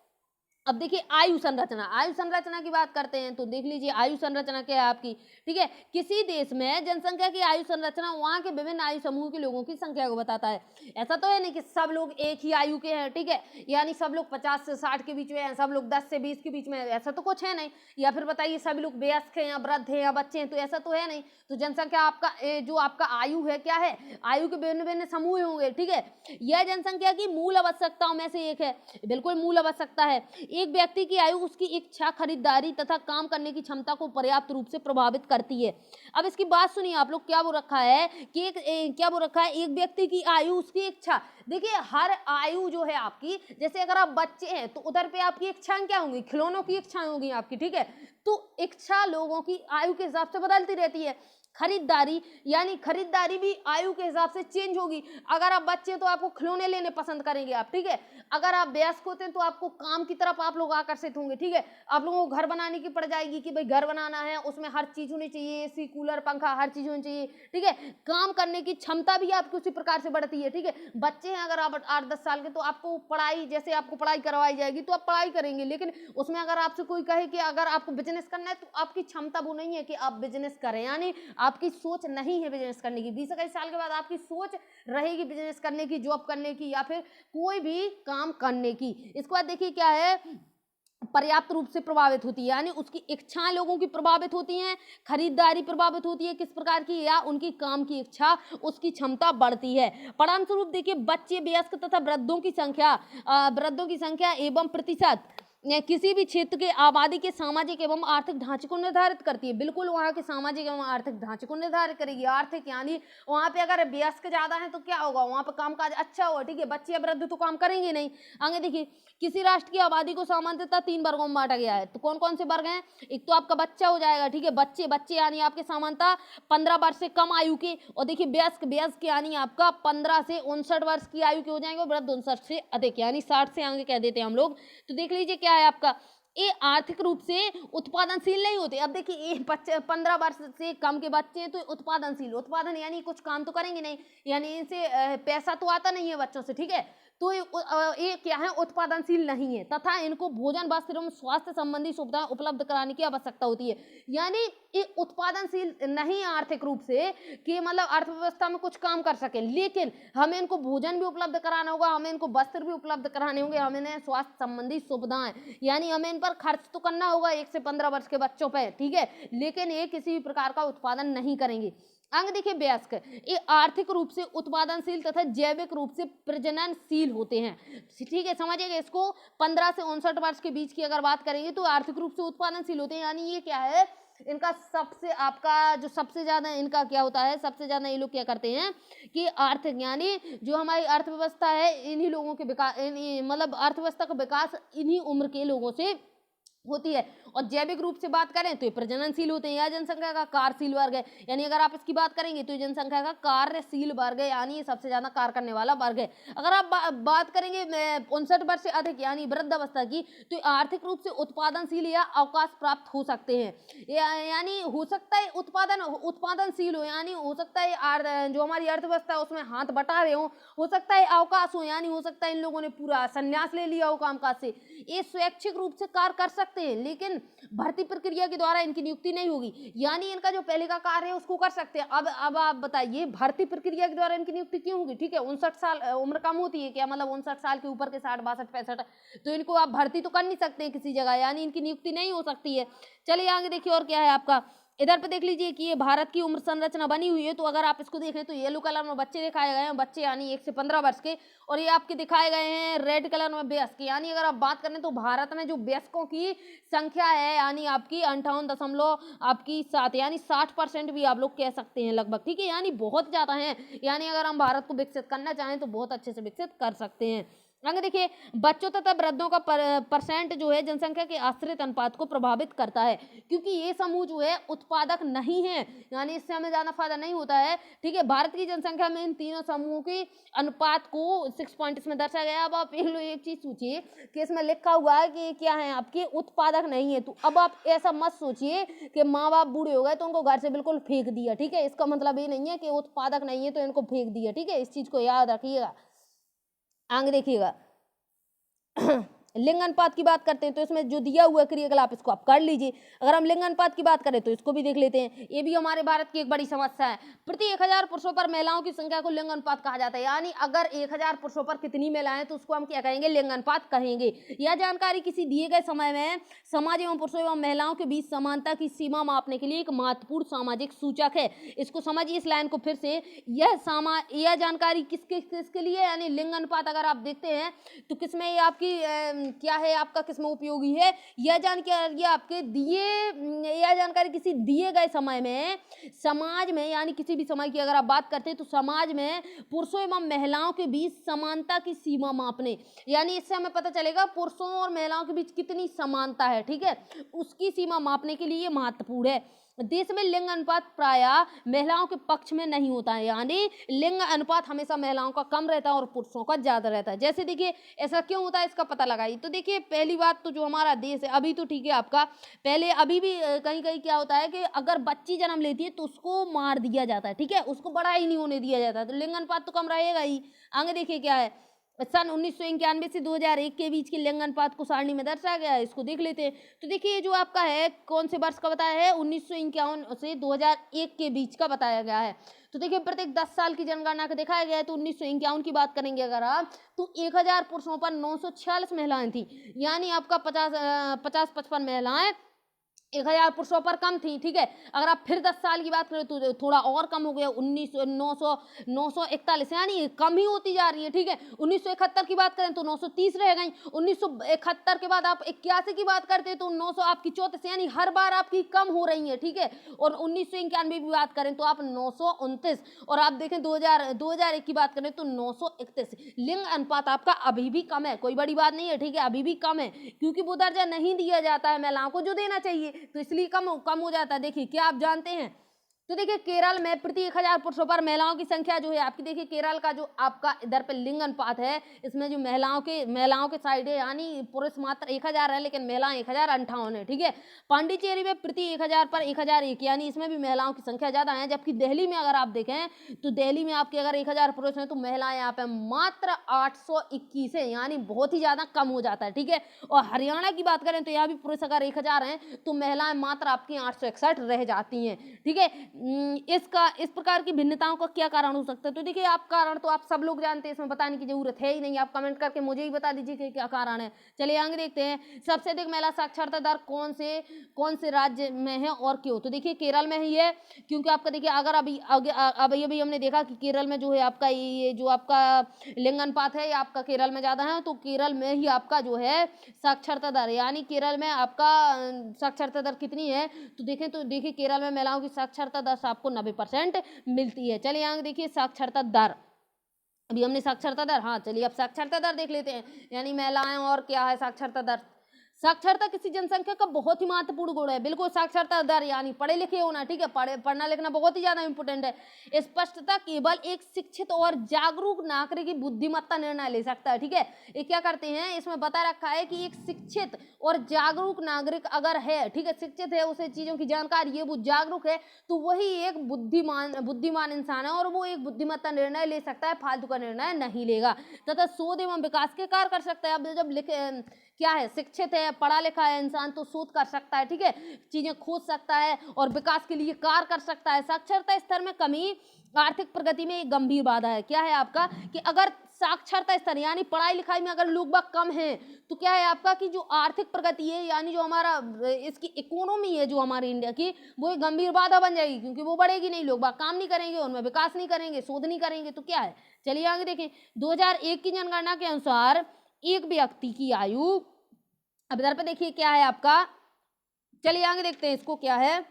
अब देखिए आयु संरचना की बात करते हैं तो देख लीजिए आयु संरचना क्या है आपकी। ठीक है, किसी देश में जनसंख्या की आयु संरचना वहां के विभिन्न आयु समूह के लोगों की संख्या को बताता है। ऐसा तो है नहीं कि सब लोग एक ही आयु के हैं। ठीक है, यानी सब लोग 50 से 60 के बीच में हैं, सब लोग 10 से 20 के बीच में हैं, ऐसा तो कुछ है नहीं। या फिर बताइए सभी लोग वयस्क हैं या वृद्ध हैं या बच्चे हैं, तो ऐसा तो है नहीं। तो जनसंख्या आपका जो आपका आयु है क्या है, आयु के विभिन्न विभिन्न समूह होंगे। ठीक है, यह जनसंख्या की मूल आवश्यकताओं में से एक है, बिल्कुल मूल आवश्यकता है। एक व्यक्ति की आयु उसकी इच्छा, खरीदारी तथा काम करने की क्षमता को पर्याप्त रूप से प्रभावित करती है। अब इसकी बात सुनिए आप लोग, क्या वो रखा है कि क्या वो रखा है, एक व्यक्ति की आयु उसकी इच्छा। देखिए हर आयु जो है आपकी, जैसे अगर आप बच्चे हैं तो उधर पे आपकी इच्छाएं क्या होंगी, खिलौनों की इच्छाएं होंगी आपकी। ठीक है, तो इच्छा लोगों की आयु के हिसाब से बदलती रहती है। खरीदारी, यानी खरीदारी भी आयु के हिसाब से चेंज होगी। अगर आप बच्चे हैं तो आपको खिलौने लेने पसंद करेंगे आप। ठीक है, अगर आप वयस्क होते हैं तो आपको काम की तरफ आप लोग आकर्षित होंगे। ठीक है, आप लोगों को घर बनाने की पड़ जाएगी कि भाई घर बनाना है, उसमें हर चीज होनी चाहिए, एसी कूलर पंखा हर चीज होनी चाहिए। ठीक है, काम करने की क्षमता भी आपकी उसी प्रकार से बढ़ती है। ठीक है, बच्चे हैं अगर आप 8-10 साल के तो आपको पढ़ाई, जैसे आपको पढ़ाई करवाई जाएगी तो आप पढ़ाई करेंगे, लेकिन उसमें अगर आपसे कोई कहे कि अगर आपको बिजनेस करना है तो आपकी क्षमता वो नहीं है कि आप बिजनेस करें, यानी आपकी सोच नहीं है बिजनेस करने की। 20-21 साल के बाद आपकी सोच रहेगी बिजनेस करने की, जॉब करने की, या फिर कोई भी काम करने की। इसके बाद देखिए क्या है, पर्याप्त रूप से प्रभावित होती है, यानी उसकी इच्छाएं लोगों की प्रभावित होती हैं, खरीदारी प्रभावित होती है किस प्रकार की, या उनकी काम की इच्छा, उसकी क्षमता बढ़ती है। परिणाम स्वरूप देखिए बच्चे, वयस्क तथा वृद्धों की संख्या एवं प्रतिशत किसी भी क्षेत्र के आबादी के सामाजिक एवं आर्थिक ढांचे को निर्धारित करती है। बिल्कुल वहाँ के सामाजिक एवं आर्थिक ढांचे को निर्धारित करेगी। आर्थिक यानी वहाँ पे अगर वयस्क ज्यादा है तो क्या होगा, वहाँ पे कामकाज अच्छा होगा। ठीक है, बच्चे या वृद्ध तो काम करेंगे नहीं। आगे देखिए, किसी राष्ट्र की आबादी को सामान्यतः 3 वर्गों में बांटा गया है। तो कौन कौन से वर्ग हैं, एक तो आपका बच्चा हो जाएगा। ठीक है, बच्चे यानी आपके सामान्यतः 15 वर्ष से कम आयु के, और देखिए वयस्क यानी आपका 15 से 59 वर्ष की आयु के हो जाएंगे, वृद्ध 59 से अधिक, यानी 60 से आगे कह देते हैं हम लोग। तो देख लीजिए क्या है आपका, ये आर्थिक रूप से उत्पादनशील नहीं होते। अब देखिए ये बच्चे 15 वर्ष से कम के बच्चे हैं तो उत्पादन यानी कुछ काम तो करेंगे नहीं, यानी इनसे पैसा तो आता नहीं है बच्चों से। ठीक है, तो ये क्या है, उत्पादनशील नहीं है, तथा इनको भोजन, वस्त्र एवं स्वास्थ्य संबंधी सुविधाएं उपलब्ध कराने की आवश्यकता होती है। यानी ये उत्पादनशील नहीं है आर्थिक रूप से कि मतलब अर्थव्यवस्था में कुछ काम कर सके, लेकिन हमें इनको भोजन भी उपलब्ध कराना होगा, हमें इनको वस्त्र भी उपलब्ध कराने होंगे, हमें इन्हें स्वास्थ्य संबंधी सुविधाएं, यानी हमें इन पर खर्च तो करना होगा 1 से 15 वर्ष के बच्चों पर। ठीक है, लेकिन ये किसी भी प्रकार का उत्पादन नहीं करेंगे। अंग देखिए वयस्क, ये आर्थिक रूप से उत्पादनशील तथा जैविक रूप से प्रजननशील होते हैं। ठीक है, समझिएगा इसको। 15 से 59 वर्ष के बीच की अगर बात करेंगे तो आर्थिक रूप से उत्पादनशील होते हैं, यानी ये क्या है, इनका सबसे ज्यादा इनका क्या होता है, सबसे ज्यादा ये लोग क्या करते हैं कि आर्थिक, यानी जो हमारी अर्थव्यवस्था है, इन्हीं लोगों के विकास, मतलब अर्थव्यवस्था का विकास इन्हीं उम्र के लोगों से होती है। और जैविक रूप से बात करें तो ये प्रजननशील होते हैं। यह जनसंख्या का कार्यशील वर्ग है, यानी अगर आप इसकी बात करेंगे तो ये जनसंख्या का कार्यशील वर्ग है, यानी ये सबसे ज्यादा कार्य करने वाला वर्ग है। अगर आप बात करेंगे 59 वर्ष से अधिक यानी वृद्धावस्था की, तो आर्थिक रूप से उत्पादनशील या अवकाश प्राप्त हो सकते हैं। यानी हो सकता है उत्पादनशील हो, यानी हो सकता है जो हमारी अर्थव्यवस्था है उसमें हाथ बटा रहे हो सकता है अवकाश हो, यानी हो सकता है इन लोगों ने पूरा संन्यास ले लिया हो कामकाज से। ये स्वैच्छिक रूप से कार्य कर सकते हैं, लेकिन भर्ती प्रक्रिया के द्वारा इनकी नियुक्ति नहीं होगी, यानी इनका जो पहले का कार्य है उसको कर सकते हैं। अब आप बताइए भर्ती प्रक्रिया के द्वारा इनकी नियुक्ति क्यों होगी? ठीक है, 59 साल उम्र कम होती है क्या? मतलब 59 साल के ऊपर के 60, 62, 65, तो इनको आप भर्ती तो कर नहीं सकते हैं किसी जगह, यानी इनकी नियुक्ति नहीं हो सकती है। चलिए आगे देखिए और क्या है आपका। इधर पे देख लीजिए कि ये भारत की उम्र संरचना बनी हुई है, तो अगर आप इसको देखें तो येलो कलर में बच्चे दिखाए गए हैं, बच्चे यानी 1 से 15 वर्ष के, और ये आपके दिखाए गए हैं रेड कलर में वयस्क, यानी अगर आप बात करें तो भारत में जो वयस्कों की संख्या है यानी आपकी 58.7 यानी 60% भी आप लोग कह सकते हैं लगभग, ठीक है, यानी बहुत ज्यादा है। यानी अगर हम भारत को विकसित करना चाहें तो बहुत अच्छे से विकसित कर सकते हैं। आगे देखिए, बच्चों तथा वृद्धों का परसेंट जो है जनसंख्या के आश्रित अनुपात को प्रभावित करता है, क्योंकि ये समूह जो है उत्पादक नहीं है, यानी इससे हमें ज्यादा फायदा नहीं होता है। ठीक है, भारत की जनसंख्या में इन तीनों समूहों की अनुपात को 6 पॉइंट इसमें दर्शाया गया है। अब आप एक चीज सोचिए कि इसमें लिखा हुआ है कि क्या है आपके उत्पादक नहीं है, तो अब आप ऐसा मत सोचिए कि माँ बाप बूढ़े हो गए तो उनको घर से बिल्कुल फेंक दिया। ठीक है, इसका मतलब ये नहीं है कि उत्पादक नहीं है तो इनको फेंक दिया। ठीक है, इस चीज को याद रखिएगा। आगे देखिएगा लिंग अनुपात की बात करते हैं तो इसमें जो दिया हुआ क्रियाकलाप इसको आप कर लीजिए। अगर हम लिंग अनुपात की बात करें तो इसको भी देख लेते हैं। ये भी हमारे भारत की एक बड़ी समस्या है। प्रति 1000 पुरुषों पर महिलाओं की संख्या को लिंग अनुपात कहा जाता है, यानी अगर 1000 पुरुषों पर कितनी महिलाएं तो उसको हम क्या कहेंगे? लिंग अनुपात कहेंगे। यह जानकारी किसी दिए गए समय में समाज एवं पुरुषों एवं महिलाओं के बीच समानता की सीमा मापने के लिए एक महत्वपूर्ण सामाजिक सूचक है। इसको समझिए इस लाइन को फिर से। यह जानकारी किसके लिए, यानी लिंग अनुपात अगर आप देखते हैं तो किसमें ये आपकी क्या है आपका किसमें उपयोगी है? यह जानकारी आपके यह जानकारी किसी दिए गए समय में समाज में, यानी किसी भी समय की अगर आप बात करते हैं तो समाज में पुरुषों एवं महिलाओं के बीच समानता की सीमा मापने, यानी इससे हमें पता चलेगा पुरुषों और महिलाओं के बीच कितनी समानता है। ठीक है, उसकी सीमा मापने के लिए महत्वपूर्ण है। देश में लिंग अनुपात प्रायः महिलाओं के पक्ष में नहीं होता है, यानी लिंग अनुपात हमेशा महिलाओं का कम रहता है और पुरुषों का ज्यादा रहता है। जैसे देखिए ऐसा क्यों होता है इसका पता लगाइए। तो देखिए पहली बात तो जो हमारा देश है अभी तो ठीक है आपका, पहले अभी भी कहीं कहीं क्या होता है कि अगर बच्ची जन्म लेती है तो उसको मार दिया जाता है। ठीक है, उसको बड़ा ही नहीं होने दिया जाता है, तो लिंग अनुपात तो कम रहेगा ही। आगे देखिए क्या है, सन 1991 से 2001 के बीच के लिंग अनुपात को सारणी में दर्शाया गया है, इसको देख लेते हैं। तो देखिए जो आपका है कौन से वर्ष का बताया है? 1951 से 2001 के बीच का बताया गया है। तो देखिए प्रत्येक 10 साल की जनगणना का दिखाया गया है। तो 1951 की बात करेंगे अगर आप तो 1000 पुरुषों पर 946 महिलाएं थी, यानी आपका 50-55 महिलाएं 1000 पुरुषों पर कम थी। ठीक है, अगर आप फिर 10 साल की बात करें तो थोड़ा और कम हो गया, 941, यानी कम ही होती जा रही है। ठीक है, 1971 की बात करें तो 930 रह गई। 1971 के बाद आप 81 की बात करते हैं तो 900 आपकी 34, यानी हर बार आपकी कम हो रही है। ठीक है, और 1991 की बात करें तो आप 929, और आप देखें 2001 की बात करें तो 931। लिंग अनुपात आपका अभी भी कम है, कोई बड़ी बात नहीं है। ठीक है, अभी भी कम है क्योंकि वो दर्जा नहीं दिया जाता है महिलाओं को जो देना चाहिए, तो इसलिए कम हो जाता है। देखिए क्या आप जानते हैं, तो देखिए केरल में प्रति 1000 पुरुषों पर महिलाओं की संख्या जो है आपकी, देखिए केरल का जो आपका इधर पे लिंग अनुपात है इसमें जो महिलाओं के साइड है, यानी पुरुष मात्र 1000 है लेकिन महिलाएं 1058 है। ठीक है, पांडिचेरी में प्रति 1000 पर 1001, यानी इसमें भी महिलाओं की संख्या ज्यादा है। जबकि दिल्ली में अगर आप देखें तो दिल्ली में आपके अगर 1000 पुरुष हैं तो महिलाएं यहाँ पे मात्र 821 है, यानी बहुत ही ज्यादा कम हो जाता है। ठीक है, और हरियाणा की बात करें तो यहाँ भी पुरुष अगर 1000 हैं तो महिलाएं मात्र आपकी 861 रह जाती हैं। ठीक है, इस प्रकार की भिन्नताओं का क्या कारण हो सकता है? तो देखिए आप कारण तो आप सब लोग जानते हैं, इसमें बताने की जरूरत है ही नहीं, आप कमेंट करके मुझे ही बता दीजिए कि क्या कारण है। चलिए आगे देखते हैं, सबसे अधिक महिला साक्षरता दर कौन से राज्य में है और क्यों? तो देखिए केरल में ही है, क्योंकि आपका देखिए अगर अभी हमने देखा कि केरल में जो है आपका ये जो आपका लिंग अनुपात है ये आपका केरल में ज्यादा है, तो केरल में ही आपका जो है साक्षरता दर, यानी केरल में आपका साक्षरता दर कितनी है? तो देखिए केरल में महिलाओं की साक्षरता दर आपको 90% मिलती है। चलिए आगे देखिए साक्षरता दर, अभी हमने साक्षरता दर, हाँ चलिए अब साक्षरता दर देख लेते हैं, यानी महिलाएं और क्या है साक्षरता दर। साक्षरता किसी जनसंख्या का बहुत ही महत्वपूर्ण गुण है। बिल्कुल, साक्षरता दर यानी पढ़े लिखे होना, ठीक है, पढ़ना लिखना बहुत ही ज्यादा इंपॉर्टेंट है। स्पष्टता केवल एक शिक्षित और जागरूक नागरिक की बुद्धिमत्ता निर्णय ले सकता है, ठीक है। ये क्या करते हैं, इसमें बता रखा है कि एक शिक्षित और जागरूक नागरिक अगर है, ठीक है, शिक्षित है, उसे चीजों की जानकारी है, वो जागरूक है, तो वही एक बुद्धिमान इंसान है और वो एक बुद्धिमत्ता निर्णय ले सकता है, फालतू का निर्णय नहीं लेगा, तथा शोध एवं विकास के कार्य कर सकता है। अब जब क्या है, शिक्षित है, पढ़ा लिखा है इंसान, तो शोध कर सकता है, ठीक है, चीजें खोज सकता है और विकास के लिए कार्य कर सकता है। साक्षरता स्तर में कमी आर्थिक प्रगति में एक गंभीर बाधा है। क्या है आपका कि अगर साक्षरता स्तर यानी पढ़ाई लिखाई में अगर लोग बाग कम हैं, तो क्या है आपका कि जो आर्थिक प्रगति है यानी जो हमारा इसकी इकोनॉमी है जो हमारी इंडिया की, वो एक गंभीर बाधा बन जाएगी, क्योंकि वो बढ़ेगी नहीं, लोग बाग काम नहीं करेंगे, उनमें विकास नहीं करेंगे, शोध नहीं करेंगे, तो क्या है। चलिए आगे देखें, 2001 की जनगणना के अनुसार एक व्यक्ति की आयु, अब इधर पे देखिए क्या है आपका, चलिए आगे देखते हैं इसको क्या है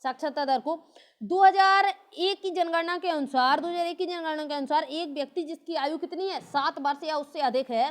साक्षरता दर को। 2001 की जनगणना के अनुसार एक व्यक्ति जिसकी आयु कितनी है, 7 वर्ष या उससे अधिक है,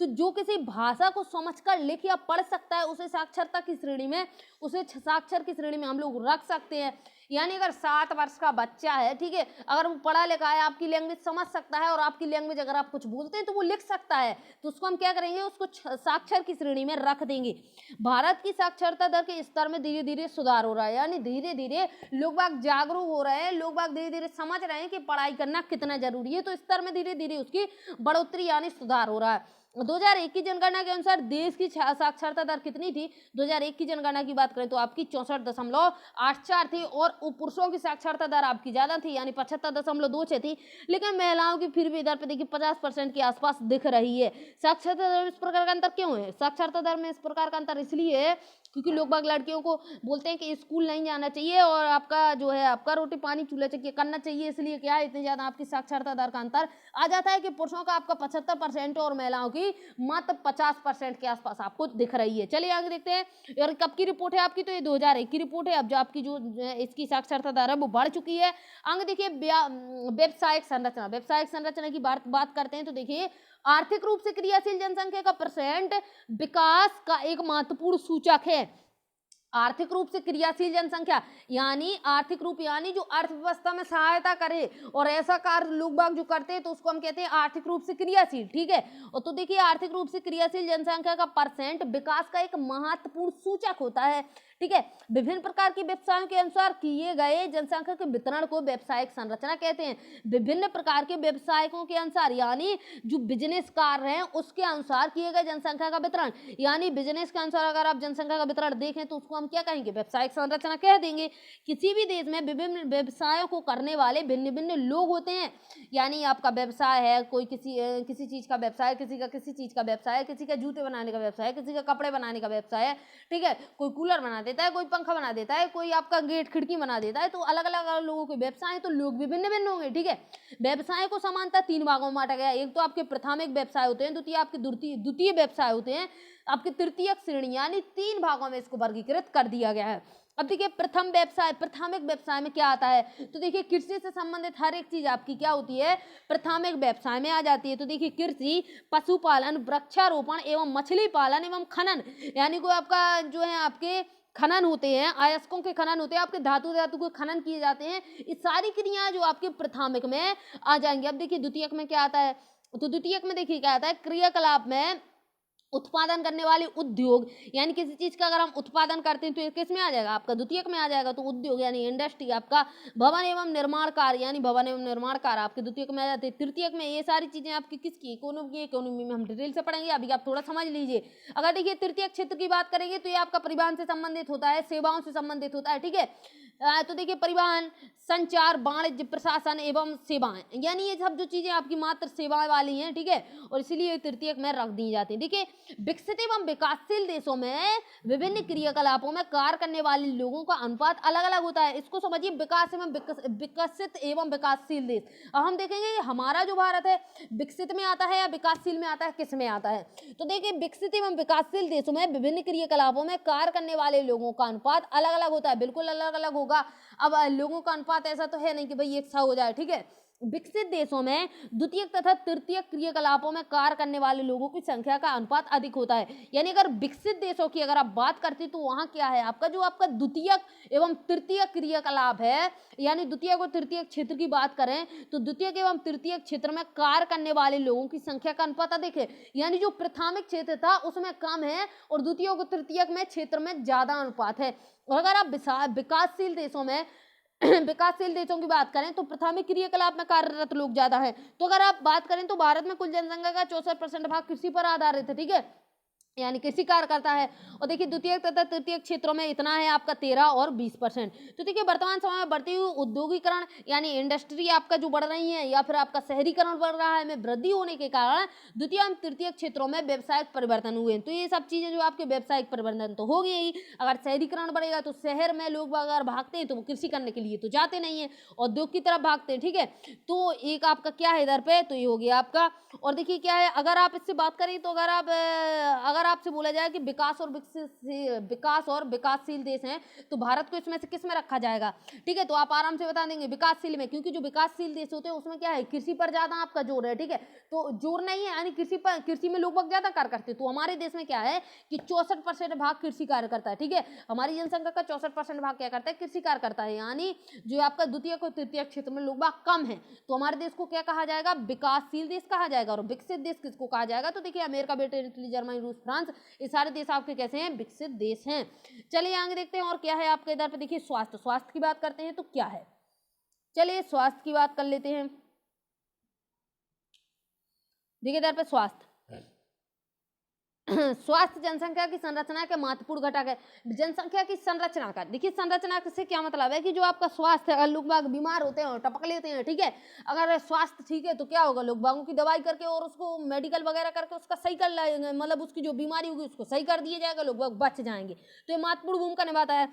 तो जो किसी भाषा को समझकर लिख या पढ़ सकता है, उसे साक्षरता की श्रेणी में, उसे साक्षर की श्रेणी में हम लोग रख सकते हैं। यानी अगर 7 वर्ष का बच्चा है, ठीक है, अगर वो पढ़ा लिखा है, आपकी लैंग्वेज समझ सकता है और आपकी लैंग्वेज अगर आप कुछ बोलते हैं तो वो लिख सकता है, तो उसको हम क्या करेंगे, उसको साक्षर की श्रेणी में रख देंगे। भारत की साक्षरता दर के स्तर में धीरे धीरे सुधार हो रहा है, यानी धीरे धीरे लोग बाग जागरूक हो रहे हैं, लोग बाग धीरे धीरे समझ रहे हैं कि पढ़ाई करना कितना जरूरी है, तो स्तर में धीरे धीरे उसकी बढ़ोतरी यानी सुधार हो रहा है। 2001 की जनगणना के अनुसार देश की साक्षरता दर कितनी थी, 2001 की जनगणना की बात करें तो आपकी 64.84 थी, और पुरुषों की साक्षरता दर आपकी ज्यादा थी यानी 75.26 थी, लेकिन महिलाओं की फिर भी इधर पे देखिए 50% के आसपास दिख रही है। साक्षरता दर में इस प्रकार का अंतर क्यों है, साक्षरता दर में इस प्रकार का अंतर इसलिए है क्योंकि लोग बाग लड़कियों को बोलते हैं कि स्कूल नहीं जाना चाहिए और आपका जो है आपका रोटी पानी चूल्हा चक्की करना चाहिए, इसलिए क्या है इतनी ज्यादा आपकी साक्षरता दर का अंतर आ जाता है कि पुरुषों का आपका 75% और महिलाओं की मात्र 50% के आसपास आपको दिख रही है। चलिए आगे देखते हैं। और कब की रिपोर्ट है आपकी, तो ये 2001 की रिपोर्ट है। अब जो आपकी जो इसकी साक्षरता दर है वो बढ़ चुकी है। आगे देखिए व्यावसायिक संरचना की बात करते हैं तो देखिए आर्थिक रूप से क्रियाशील जनसंख्या का परसेंट विकास का एक महत्वपूर्ण सूचक है। आर्थिक रूप से क्रियाशील जनसंख्या यानी आर्थिक रूप यानी जो अर्थव्यवस्था में सहायता करे और ऐसा कार्य लोग बाग जो करते हैं तो उसको हम कहते हैं आर्थिक रूप से क्रियाशील, ठीक है। और तो देखिए आर्थिक रूप से क्रियाशील जनसंख्या का परसेंट विकास का एक महत्वपूर्ण सूचक होता है, ठीक है। विभिन्न प्रकार के व्यवसायों के अनुसार किए गए जनसंख्या के वितरण को व्यावसायिक संरचना कहते हैं। विभिन्न प्रकार के व्यवसायिकों के अनुसार यानी जो बिजनेस कार्य हैं उसके अनुसार किए गए जनसंख्या का वितरण, यानी बिजनेस के अनुसार अगर आप जनसंख्या का वितरण देखें तो उसको हम क्या कहेंगे, व्यावसायिक संरचना कह देंगे। किसी भी देश में विभिन्न व्यवसायों को करने वाले भिन्न भिन्न लोग होते हैं, यानी आपका व्यवसाय है, कोई किसी चीज का व्यवसाय, किसी का किसी चीज का व्यवसाय, किसी का जूते बनाने का व्यवसाय, किसी का कपड़े बनाने का व्यवसाय है, ठीक है, कोई कूलर बना देता है, कोई पंखा बना देता है, कोई आपका गेट खिड़की बना देता है, तो अलग अलग लोगों के व्यवसाय, तो लोग भी भिन्न भिन्न होंगे, ठीक है। व्यवसाय को समानता 3 भागों में बांटा गया। एक तो आपके प्राथमिक व्यवसाय होते हैं, द्वितीय आपके द्वितीय व्यवसाय होते हैं, आपके तृतीयक श्रेणी, यानी 3 भागों में इसको वर्गीकृत कर दिया गया है। अब देखिए प्राथमिक व्यवसाय में क्या आता है, तो देखिए कृषि से संबंधित हर एक चीज आपकी क्या होती है, प्राथमिक व्यवसाय में आ जाती है। तो देखिए कृषि, पशुपालन, वृक्षारोपण एवं मछली पालन एवं खनन, यानी कोई आपका जो है आपके खनन होते हैं, अयस्कों के खनन होते हैं, आपके धातु के खनन किए जाते हैं, ये सारी क्रियाएं जो आपके प्राथमिक में आ जाएंगी। अब देखिए द्वितीयक में क्या आता है, तो द्वितीयक में देखिए क्या आता है, क्रियाकलाप में उत्पादन करने वाले उद्योग, यानी किसी चीज का अगर हम उत्पादन करते हैं तो ये किस में आ जाएगा, आपका द्वितीयक में आ जाएगा। तो उद्योग यानी इंडस्ट्री, आपका भवन एवं निर्माण कार्य यानी भवन एवं निर्माण कार्य आपके द्वितीयक में आ जाते हैं। तृतीयक में ये सारी चीजें आपकी किसकी, इकोनॉमी में हम डिटेल से पढ़ेंगे, अभी आप थोड़ा समझ लीजिए। अगर देखिए तृतीयक क्षेत्र की बात करेंगे तो ये आपका परिवहन से संबंधित होता है, सेवाओं से संबंधित होता है, ठीक है। तो देखिए परिवहन, संचार, वाणिज्य, प्रशासन एवं सेवाएं, यानी ये सब जो चीजें आपकी मात्र सेवाएं वाली हैं, ठीक है, और इसीलिए तृतीयक में रख दी जाती है। देखिए विकसित एवं विकासशील देशों में विभिन्न क्रियाकलापों में कार्य करने वाले लोगों का अनुपात अलग अलग होता है। इसको समझिए, विकसित एवं विकासशील देश। अब हम देखेंगे हमारा जो भारत है विकसित में आता है या विकासशील में आता है, किस में आता है। तो देखिए विकसित एवं विकासशील देशों में विभिन्न क्रियाकलापों में कार्य करने वाले लोगों का अनुपात अलग अलग होता है, बिल्कुल अलग अलग होगा। अब लोगों का अनुपात ऐसा तो है नहीं कि भाई एक सा हो जाए, ठीक है। विकसित देशों में द्वितीयक तथा तृतीयक क्रियाकलापों में कार्य करने वाले लोगों की संख्या का अनुपात अधिक होता है। यानी अगर विकसित देशों की अगर आप बात करते हैं तो वहां क्या है आपका जो आपका द्वितीयक एवं तृतीयक क्रियाकलाप है, यानी द्वितीयक और तृतीयक क्षेत्र की बात करें तो द्वितीयक एवं तृतीयक क्षेत्र में कार्य करने वाले लोगों की संख्या का अनुपात अधिक है। यानी जो प्राथमिक क्षेत्र था उसमें कम है और द्वितीयक और तृतीयक में क्षेत्र में ज्यादा अनुपात है। और अगर आप विकासशील देशों में विकासशील देशों की बात करें तो प्राथमिक क्रियाकलाप में कार्यरत लोग ज्यादा है। तो अगर आप बात करें तो भारत में कुल जनसंख्या का 64% भाग कृषि पर आधारित है, ठीक है, यानी कृषि कार्य करता है। और देखिए द्वितीय तथा तृतीय क्षेत्रों में इतना है आपका 13 और 20%। तो देखिए वर्तमान समय में बढ़ती हुई औद्योगिकरण यानी इंडस्ट्री आपका जो बढ़ रही है या फिर आपका शहरीकरण बढ़ रहा है में वृद्धि होने के कारण द्वितीय एवं तृतीय क्षेत्रों में व्यावसायिक परिवर्तन हुए। तो ये सब चीजें जो आपके व्यावसायिक परिवर्तन तो हो गई ही। अगर शहरीकरण बढ़ेगा तो शहर में लोग अगर भागते हैं तो वो कृषि करने के लिए तो जाते नहीं है, उद्योग की तरफ भागते हैं, ठीक है। तो एक आपका क्या है इधर पे, तो ये हो गया आपका। और देखिए क्या है, अगर आप इससे बात करें तो अगर आपसे बोला जाए कि विकास और विकासशील देश हैं तो भारत को इसमें से किस में रखा जाएगा, ठीक है, तो आप आराम से बता देंगे विकासशील में, क्योंकि जो विकासशील देश होते हैं उसमें क्या है कृषि पर ज्यादा आपका जोर है, ठीक है। तो जोर नहीं है यानी कृषि में लोग बहुत ज्यादा कार्य करते हैं। तो हमारे देश में क्या है कि 64% भाग कृषि कार्य करता है, ठीक है, हमारी जनसंख्या का 64% भाग क्या करता है कृषि कार्य करता है। यानी जो आपका द्वितीय और तृतीय क्षेत्र में लोग बाग कम है, तो हमारे देश को क्या कहा जाएगा विकासशील देश कहा जाएगा। और विकसित देश किसको कहा जाएगा, तो देखिए अमेरिका, ब्रिटेन, इटली, जर्मनी, रूस, फ्रांस, ये सारे देश आपके कैसे हैं विकसित देश हैं। चलिए आगे देखते हैं और क्या है आपके इधर पे। देखिए स्वास्थ्य की बात करते हैं तो क्या है, चलिए स्वास्थ्य की बात कर लेते हैं। देखिए इधर पे स्वास्थ्य जनसंख्या की संरचना के महत्वपूर्ण घटक है। जनसंख्या की संरचना का देखिए, संरचना से क्या मतलब है कि जो आपका स्वास्थ्य है, अगर लोग बाग बीमार होते हैं और टपक लेते हैं, ठीक है, अगर स्वास्थ्य ठीक है तो क्या होगा, लोग बागों की दवाई करके और उसको मेडिकल वगैरह करके उसका सही कर लाएंगे, मतलब उसकी जो बीमारी होगी उसको सही कर दिया जाएगा, लोग बाग बच जाएंगे। तो ये महत्वपूर्ण भूमिका निभाता है।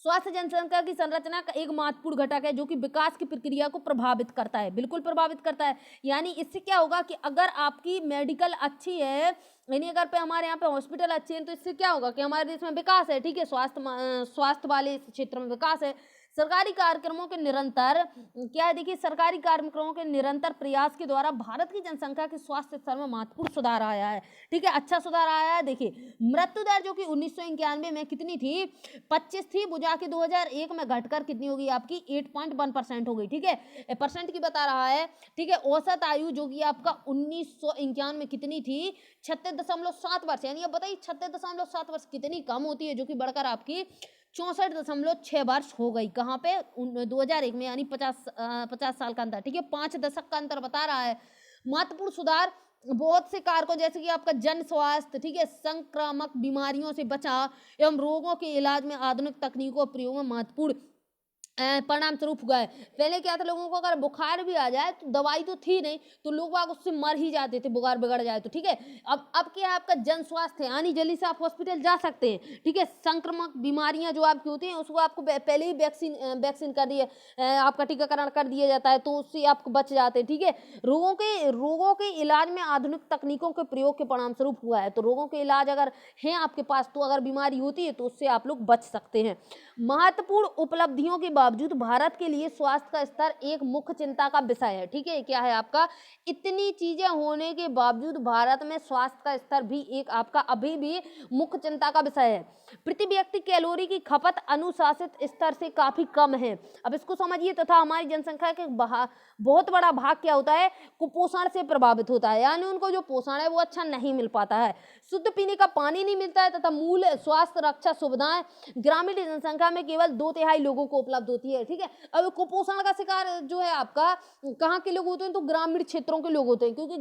स्वास्थ्य जनसंख्या की संरचना का एक महत्वपूर्ण घटक है जो कि विकास की प्रक्रिया को प्रभावित करता है, बिल्कुल प्रभावित करता है। यानी इससे क्या होगा कि अगर आपकी मेडिकल अच्छी है, यानी अगर पे हमारे यहाँ पे हॉस्पिटल अच्छे हैं, तो इससे क्या होगा कि हमारे देश में विकास है, ठीक है, स्वास्थ्य वाले इस क्षेत्र में विकास है। सरकारी कार्यक्रमों के निरंतर क्या है, देखिए सरकारी कार्यक्रमों के निरंतर प्रयास के द्वारा भारत की जनसंख्या के स्वास्थ्य स्तर में महत्वपूर्ण सुधार आया है, ठीक है, अच्छा सुधार आया है। देखिए मृत्यु दर जो कि 1991 में कितनी थी 25 थी, वो जाके 2001 में घटकर कितनी होगी आपकी 8.1% हो गई, ठीक है, परसेंट की बता रहा है, ठीक है। औसत आयु जो कि आपका 1991 में कितनी थी 36.7 वर्ष, यानी अब बताइए 36.7 वर्ष कितनी कम होती है, जो कि बढ़कर आपकी 64.6 वर्ष हो गई। कहाँ पे 2001 में, यानी 50 साल का अंतर, ठीक है, 5 दशक का अंतर बता रहा है। महत्वपूर्ण सुधार बहुत से कारकों जैसे कि आपका जन स्वास्थ्य, ठीक है, संक्रामक बीमारियों से बचाव एवं रोगों के इलाज में आधुनिक तकनीकों प्रयोग में महत्वपूर्ण परिणाम स्वरूप हुआ है। पहले क्या था, लोगों को अगर बुखार भी आ जाए तो दवाई तो थी नहीं, तो लोग बाग उससे मर ही जाते थे, बुखार बिगड़ जाए तो, ठीक है। अब क्या है आपका जन स्वास्थ्य, यानी जल्दी से आप हॉस्पिटल जा सकते हैं, ठीक है। संक्रामक बीमारियां जो आपकी होती हैं उसको आपको पहले ही वैक्सीन कर दिए, आपका टीकाकरण कर दिया जाता है, तो उससे आपको बच जाते हैं, ठीक है। रोगों के इलाज में आधुनिक तकनीकों के प्रयोग के परिणाम स्वरूप हुआ है। तो रोगों के इलाज अगर हैं आपके पास, तो अगर बीमारी होती है तो उससे आप लोग बच सकते हैं। महत्वपूर्ण उपलब्धियों के बावजूद भारत के लिए स्वास्थ्य का स्तर एक मुख्य चिंता का विषय है, ठीक है। क्या है आपका, इतनी चीजें होने के बावजूद भारत में स्वास्थ्य का स्तर भी एक आपका अभी भी मुख्य चिंता का विषय है। प्रति व्यक्ति कैलोरी की खपत अनुशासित स्तर से काफी कम है। अब इसको समझिए, तथा हमारी जनसंख्या के बहुत बड़ा भाग क्या होता है, कुपोषण से प्रभावित होता है, यानी उनको जो पोषण है वो अच्छा नहीं मिल पाता है, शुद्ध पीने का पानी नहीं मिलता है, तथा मूल स्वास्थ्य रक्षा सुविधाएं ग्रामीण जनसंख्या में केवल 2/3 लोगों को उपलब्ध होती है, ठीक है। अब कुपोषण का शिकार जो है आपका कहाँ के लोग होते हैं, तो ग्रामीण क्षेत्रों के लोग होते हैं, क्योंकि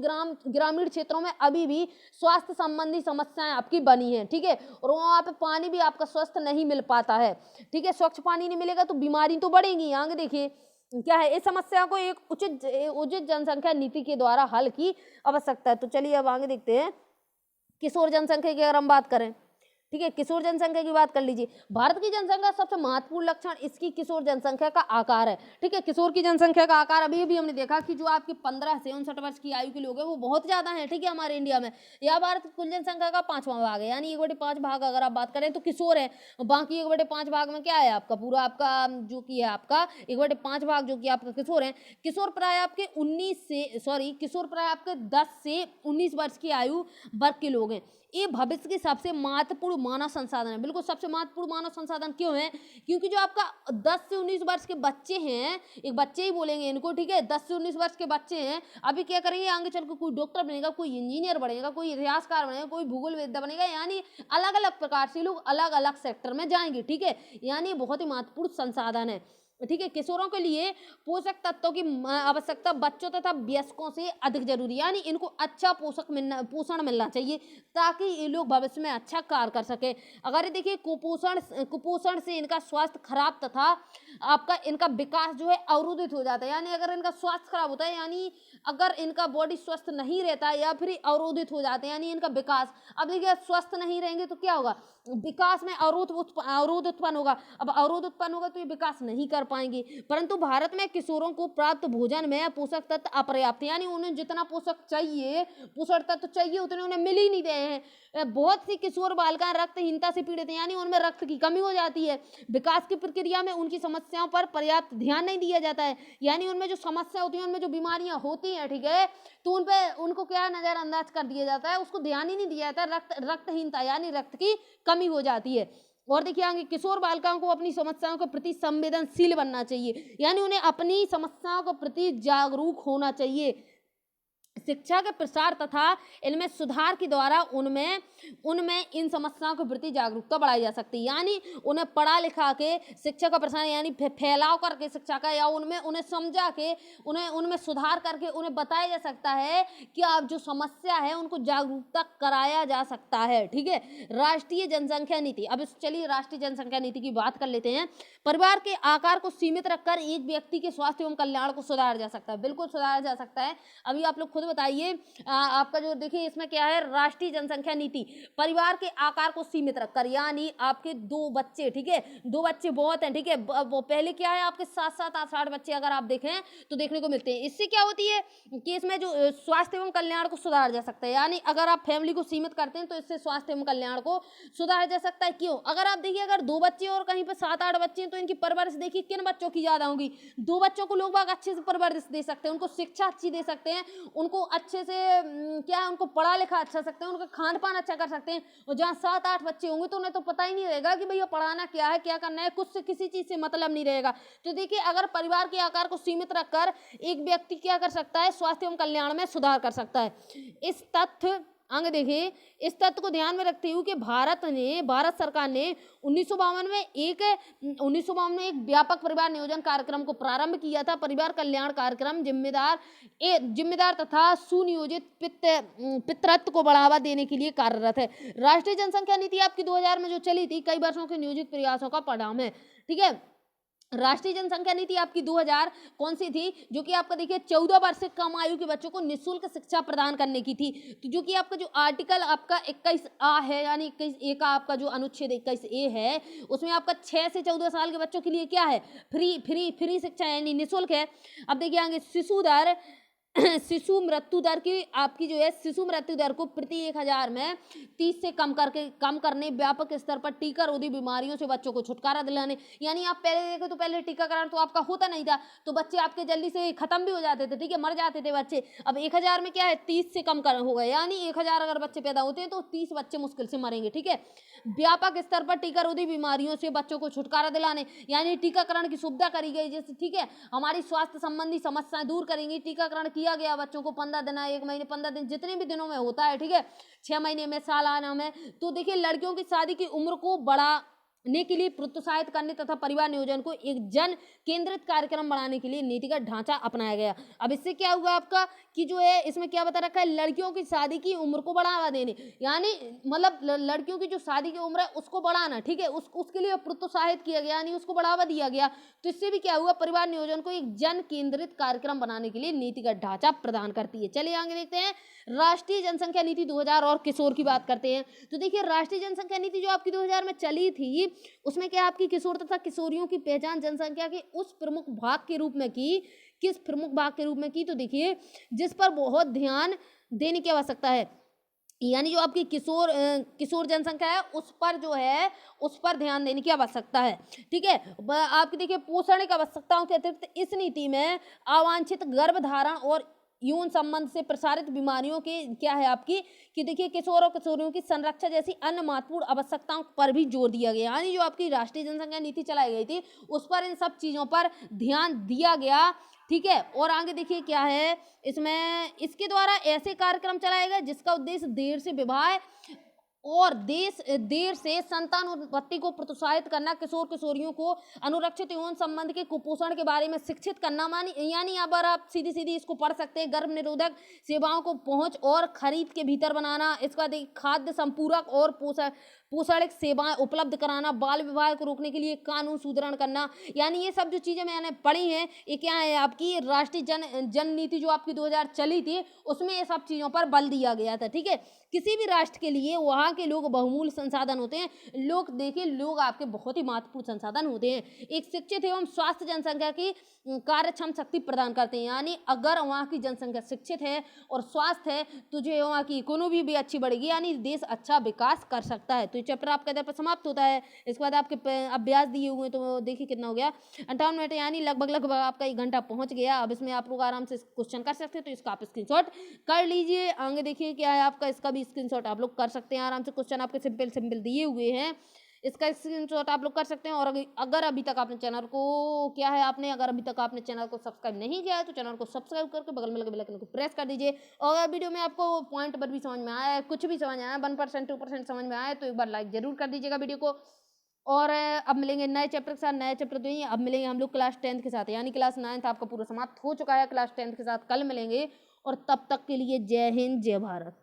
ग्रामीण क्षेत्रों में अभी भी स्वास्थ्य संबंधी समस्याएं आपकी बनी है, ठीक है। और वहाँ पे पानी भी आपका स्वस्थ नहीं मिल पाता है, ठीक है, स्वच्छ पानी नहीं मिलेगा तो बीमारी तो बढ़ेगी। आगे देखिए क्या है, इस समस्या को एक उचित जनसंख्या नीति के द्वारा हल की आवश्यकता है। तो चलिए अब आगे देखते हैं किशोर जनसंख्या की अगर हम बात करें, ठीक है। किशोर जनसंख्या की बात कर लीजिए। भारत की जनसंख्या सबसे महत्वपूर्ण लक्षण इसकी किशोर जनसंख्या का आकार है। ठीक है, किशोर की जनसंख्या का आकार अभी भी हमने देखा कि जो आपकी 15 से 59 वर्ष की आयु के लोग हैं वो बहुत ज्यादा हैं। ठीक है, हमारे इंडिया में यह भारत की कुल जनसंख्या का 5वां भाग है, यानी 1/5 भाग अगर आप बात करें तो किशोर है। बाकी 1/5 भाग में क्या है आपका पूरा आपका जो कि है आपका 1/5 भाग जो कि आपका किशोर है। किशोर प्राय आपके 10 से 19 वर्ष की आयु वर्ग के लोग हैं। ये भविष्य के सबसे महत्वपूर्ण मानव संसाधन है। बिल्कुल सबसे महत्वपूर्ण मानव संसाधन क्यों है? क्योंकि जो आपका 10 से 19 वर्ष के बच्चे हैं, एक बच्चे ही बोलेंगे इनको, ठीक है, 10 से 19 वर्ष के बच्चे हैं, अभी क्या करेंगे आगे चल के कोई डॉक्टर बनेगा, कोई इंजीनियर बनेगा, कोई इतिहासकार बनेगा, कोई भूगोल वेत्ता बनेगा, यानी अलग अलग प्रकार से लोग अलग अलग सेक्टर में जाएंगे। ठीक है, यानी बहुत ही महत्वपूर्ण संसाधन है। ठीक है, किशोरों के लिए पोषक तत्वों की आवश्यकता बच्चों तथा वयस्कों से अधिक जरूरी है, यानी इनको अच्छा पोषण मिलना चाहिए ताकि ये लोग भविष्य में अच्छा कार्य कर सके। अगर ये देखिए कुपोषण से इनका स्वास्थ्य खराब तथा आपका इनका विकास जो है अवरोधित हो जाता है, यानी अगर इनका स्वास्थ्य खराब होता है, यानी अगर इनका बॉडी स्वस्थ नहीं रहता है या फिर अवरोधित हो जाते हैं, यानी इनका विकास, अब देखिए स्वस्थ नहीं रहेंगे तो क्या होगा, विकास में अवरोध उत्पन्न होगा। अब अवरोध उत्पन्न होगा तो ये विकास नहीं कर पाएंगे। परंतु भारत में किशोरों को प्राप्त भोजन में पोषक तत्व अपर्याप्त, यानी उन्हें जितना पोषक चाहिए, पोषक तत्व चाहिए उतने उन्हें मिल ही नहीं रहे हैं। बहुत सी किशोर बालिकाएं रक्तहीनता से पीड़ित हैं, यानी उनमें रक्त की कमी हो जाती है। विकास की प्रक्रिया में उनकी समस्याओं पर पर्याप्त ध्यान नहीं दिया जाता है, यानी उनमें जो समस्या होती है, उनमें जो बीमारियां होती हैं, ठीक है, तो उन पे उनको क्या नजरअंदाज कर दिया जाता है, उसको ध्यान ही नहीं दिया जाता। रक्तहीनता यानी रक्त की कमी हो जाती है। और देखिए आगे किशोर बालिकाओं को अपनी समस्याओं के प्रति संवेदनशील बनना चाहिए, यानी उन्हें अपनी समस्याओं के प्रति जागरूक होना चाहिए। शिक्षा के प्रसार तथा इनमें सुधार के द्वारा उनमें इन समस्याओं के प्रति जागरूकता बढ़ाई जा सकती है, यानी उन्हें पढ़ा लिखा के शिक्षा का प्रसार यानी फैलाव करके शिक्षा का, या उन्हें समझा के उनमें सुधार करके उन्हें बताया जा सकता है कि आप जो समस्या है उनको जागरूकता कराया जा सकता है। ठीक है, राष्ट्रीय जनसंख्या नीति, अब चलिए राष्ट्रीय जनसंख्या नीति की बात कर लेते हैं। परिवार के आकार को सीमित रखकर एक व्यक्ति के स्वास्थ्य एवं कल्याण को सुधारा जा सकता है, बिल्कुल सुधारा जा सकता है। अभी आप लोग खुद बताइए, आपका जो देखिए इसमें क्या है, राष्ट्रीय जनसंख्या नीति, परिवार के आकार को सीमित रखकर, यानी आपके 2 बच्चे, ठीक है, 2 बच्चे बहुत हैं, ठीक है, वो पहले क्या है आपके 7-7 8 बच्चे अगर आप देखें तो देखने को मिलते हैं। इससे क्या होती है कि इसमें जो स्वास्थ्य एवं कल्याण को सुधारा जा सकता है, यानी अगर आप फैमिली को सीमित करते हैं तो इससे स्वास्थ्य एवं कल्याण को सुधारा जा सकता है। क्यों? अगर आप देखिए अगर 2 बच्चे और कहीं पर 7-8 बच्चे हैं तो इनकी परवरिश देखिए किन बच्चों की ज्यादा होगी। 2 बच्चों को लोग बाग अच्छे से परवरिश दे सकते हैं, उनको शिक्षा अच्छी दे सकते हैं, उनको अच्छे से क्या है, उनको पढ़ा लिखा अच्छा सकते हैं, उनका खान पान अच्छा कर सकते हैं। और जहाँ 7-8 बच्चे होंगे तो उन्हें तो पता ही नहीं रहेगा कि भैया पढ़ाना क्या है, क्या करना है, कुछ से किसी चीज से मतलब नहीं रहेगा। तो देखिए अगर परिवार के आकार को सीमित रखकर एक व्यक्ति क्या कर सकता है, स्वास्थ्य एवं कल्याण में सुधार कर सकता है। इस तथ्य आगे देखिए, इस तथ्य को ध्यान में रखते हुए कि भारत सरकार ने 1952 में एक व्यापक परिवार नियोजन कार्यक्रम को प्रारंभ किया था। परिवार कल्याण कार्यक्रम जिम्मेदार तथा सुनियोजित पितृत्व को बढ़ावा देने के लिए कार्यरत है। राष्ट्रीय जनसंख्या नीति आपकी 2000 में जो चली थी, कई वर्षों के नियोजित प्रयासों का परिणाम है। ठीक है, राष्ट्रीय जनसंख्या नीति आपकी 2000 कौन सी थी, जो कि आपका देखिए 14 वर्ष से कम आयु के बच्चों को निःशुल्क शिक्षा प्रदान करने की थी। तो जो कि आपका जो आर्टिकल आपका 21A है, यानी 21A का आपका जो अनुच्छेद 21A है, उसमें आपका 6 से 14 साल के बच्चों के लिए क्या है, फ्री शिक्षा यानी निःशुल्क है। अब देखिए आगे शिशु मृत्यु दर की आपकी जो है, शिशु मृत्यु दर को प्रति 1000 में 30 से कम करने, व्यापक स्तर पर टीका रोधी बीमारियों से बच्चों को छुटकारा दिलाने, यानी आप पहले देखें तो पहले टीकाकरण तो आपका होता नहीं था, तो बच्चे आपके जल्दी से खत्म भी हो जाते थे, ठीक है, मर जाते थे बच्चे। अब 1000 में क्या है, 30 से कम हो गए, यानी 1000 अगर बच्चे पैदा होते हैं तो 30 बच्चे मुश्किल से मरेंगे। ठीक है, व्यापक स्तर पर टीका रोधी बीमारियों से बच्चों को छुटकारा दिलाने, यानी टीकाकरण की सुविधा करी गई, जैसे ठीक है हमारी स्वास्थ्य संबंधी समस्याएं दूर करेंगी। टीकाकरण किया गया बच्चों को 15 दिन, 1 महीने, 15 दिन, जितने भी दिनों में होता है, ठीक है, 6 महीने में, सालाना में। तो देखिए लड़कियों की शादी की उम्र को ने के लिए प्रोत्साहित करने तथा परिवार नियोजन को एक जन केंद्रित कार्यक्रम बनाने के लिए नीतिगत ढांचा अपनाया गया। अब इससे क्या हुआ आपका कि जो है इसमें क्या बता रखा है, लड़कियों की शादी की उम्र को बढ़ावा देने, यानी मतलब लड़कियों की जो शादी की उम्र है उसको बढ़ाना, ठीक है, उसके लिए प्रोत्साहित किया गया, यानी उसको बढ़ावा दिया गया। तो इससे भी क्या हुआ, परिवार नियोजन को एक जन केंद्रित कार्यक्रम बनाने के लिए नीतिगत ढांचा प्रदान करती है। चलिए आगे देखते हैं राष्ट्रीय जनसंख्या नीति 2000 और किशोर की बात करते हैं। तो देखिए राष्ट्रीय जनसंख्या नीति जो आपकी 2000 में चली थी, उसमें क्या आपकी किशोर तथा किशोरियों की पहचान जनसंख्या के उस प्रमुख भाग के रूप में की, किस प्रमुख भाग के रूप में की, तो देखिए जिस पर बहुत ध्यान देने की आवश्यकता है, यानी जो आपकी किशोर जनसंख्या है उस पर जो है उस पर ध्यान देने की आवश्यकता है, ठीक है। आपकी देखिए पोषण की आवश्यकताओं के अतिरिक्त इस नीति में अवांछित गर्भधारण और यौन संबंध से प्रसारित बीमारियों के क्या है आपकी कि देखिए किशोर और किशोरियों की संरक्षा जैसी अन्य महत्वपूर्ण आवश्यकताओं पर भी जोर दिया गया। यानी जो आपकी राष्ट्रीय जनसंख्या नीति चलाई गई थी उस पर इन सब चीजों पर ध्यान दिया गया, ठीक है। और आगे देखिए क्या है इसमें, इसके द्वारा ऐसे कार्यक्रम चलाए गए जिसका उद्देश्य देर से विवाह और देर से संतान उत्पत्ति को प्रोत्साहित करना, किशोर किशोरियों को अनुरक्षित यौन संबंध के कुपोषण के बारे में शिक्षित करना, यानी यहाँ पर आप सीधी सीधी इसको पढ़ सकते हैं, गर्भ निरोधक सेवाओं को पहुंच और खरीद के भीतर बनाना, इसका खाद्य संपूरक और पोषणिक सेवाएं उपलब्ध कराना, बाल विवाह को रोकने के लिए कानून सुदृढ़ करना। यानी ये सब जो चीजें मैंने पढ़ी हैं ये क्या है आपकी राष्ट्रीय जन नीति जो आपकी 2000 चली थी उसमें ये सब चीजों पर बल दिया गया था, ठीक है। किसी भी राष्ट्र के लिए वहाँ के लोग बहुमूल्य संसाधन होते हैं। लोग देखिए लोग आपके बहुत ही महत्वपूर्ण संसाधन होते हैं। एक शिक्षित एवं स्वास्थ्य जनसंख्या की कार्यक्षम शक्ति प्रदान करते हैं, यानी अगर वहाँ की जनसंख्या शिक्षित है और स्वास्थ्य है तो जो वहाँ की इकोनॉमी भी अच्छी बढ़ेगी, यानी देश अच्छा विकास कर सकता है। तो ये चैप्टर आपका इधर पर समाप्त होता है। इसके बाद आपके अभ्यास दिए हुए हैं, तो देखिए कितना हो गया 58 मिनट, यानी लगभग आपका 1 घंटा पहुंच गया। अब इसमें आप लोग आराम से क्वेश्चन कर सकते हैं, तो इसका आप स्क्रीनशॉट कर लीजिए। आगे देखिए क्या है आपका, इसका भी स्क्रीनशॉट आप लोग कर सकते हैं आराम से। क्वेश्चन आपके सिंपल दिए हुए हैं, इसका स्क्रीनशॉट आप लोग कर सकते हैं। और अगर अभी तक आपने चैनल को क्या है आपने अगर अभी तक आपने चैनल को सब्सक्राइब नहीं किया है तो चैनल को सब्सक्राइब करके बगल में लगे बेल आइकन को प्रेस कर दीजिए। और अगर वीडियो में आपको पॉइंट पर भी समझ में आया है, कुछ भी समझ में आया, 1% 2% समझ में आया, तो एक बार लाइक जरूर कर दीजिएगा वीडियो को। और अब मिलेंगे नए चैप्टर के साथ। नए चैप्टर तो ही अब मिलेंगे हम लोग क्लास 10th के साथ, यानी क्लास 9th आपका पूरा समाप्त हो चुका है, क्लास 10th के साथ कल मिलेंगे। और तब तक के लिए जय हिंद जय भारत।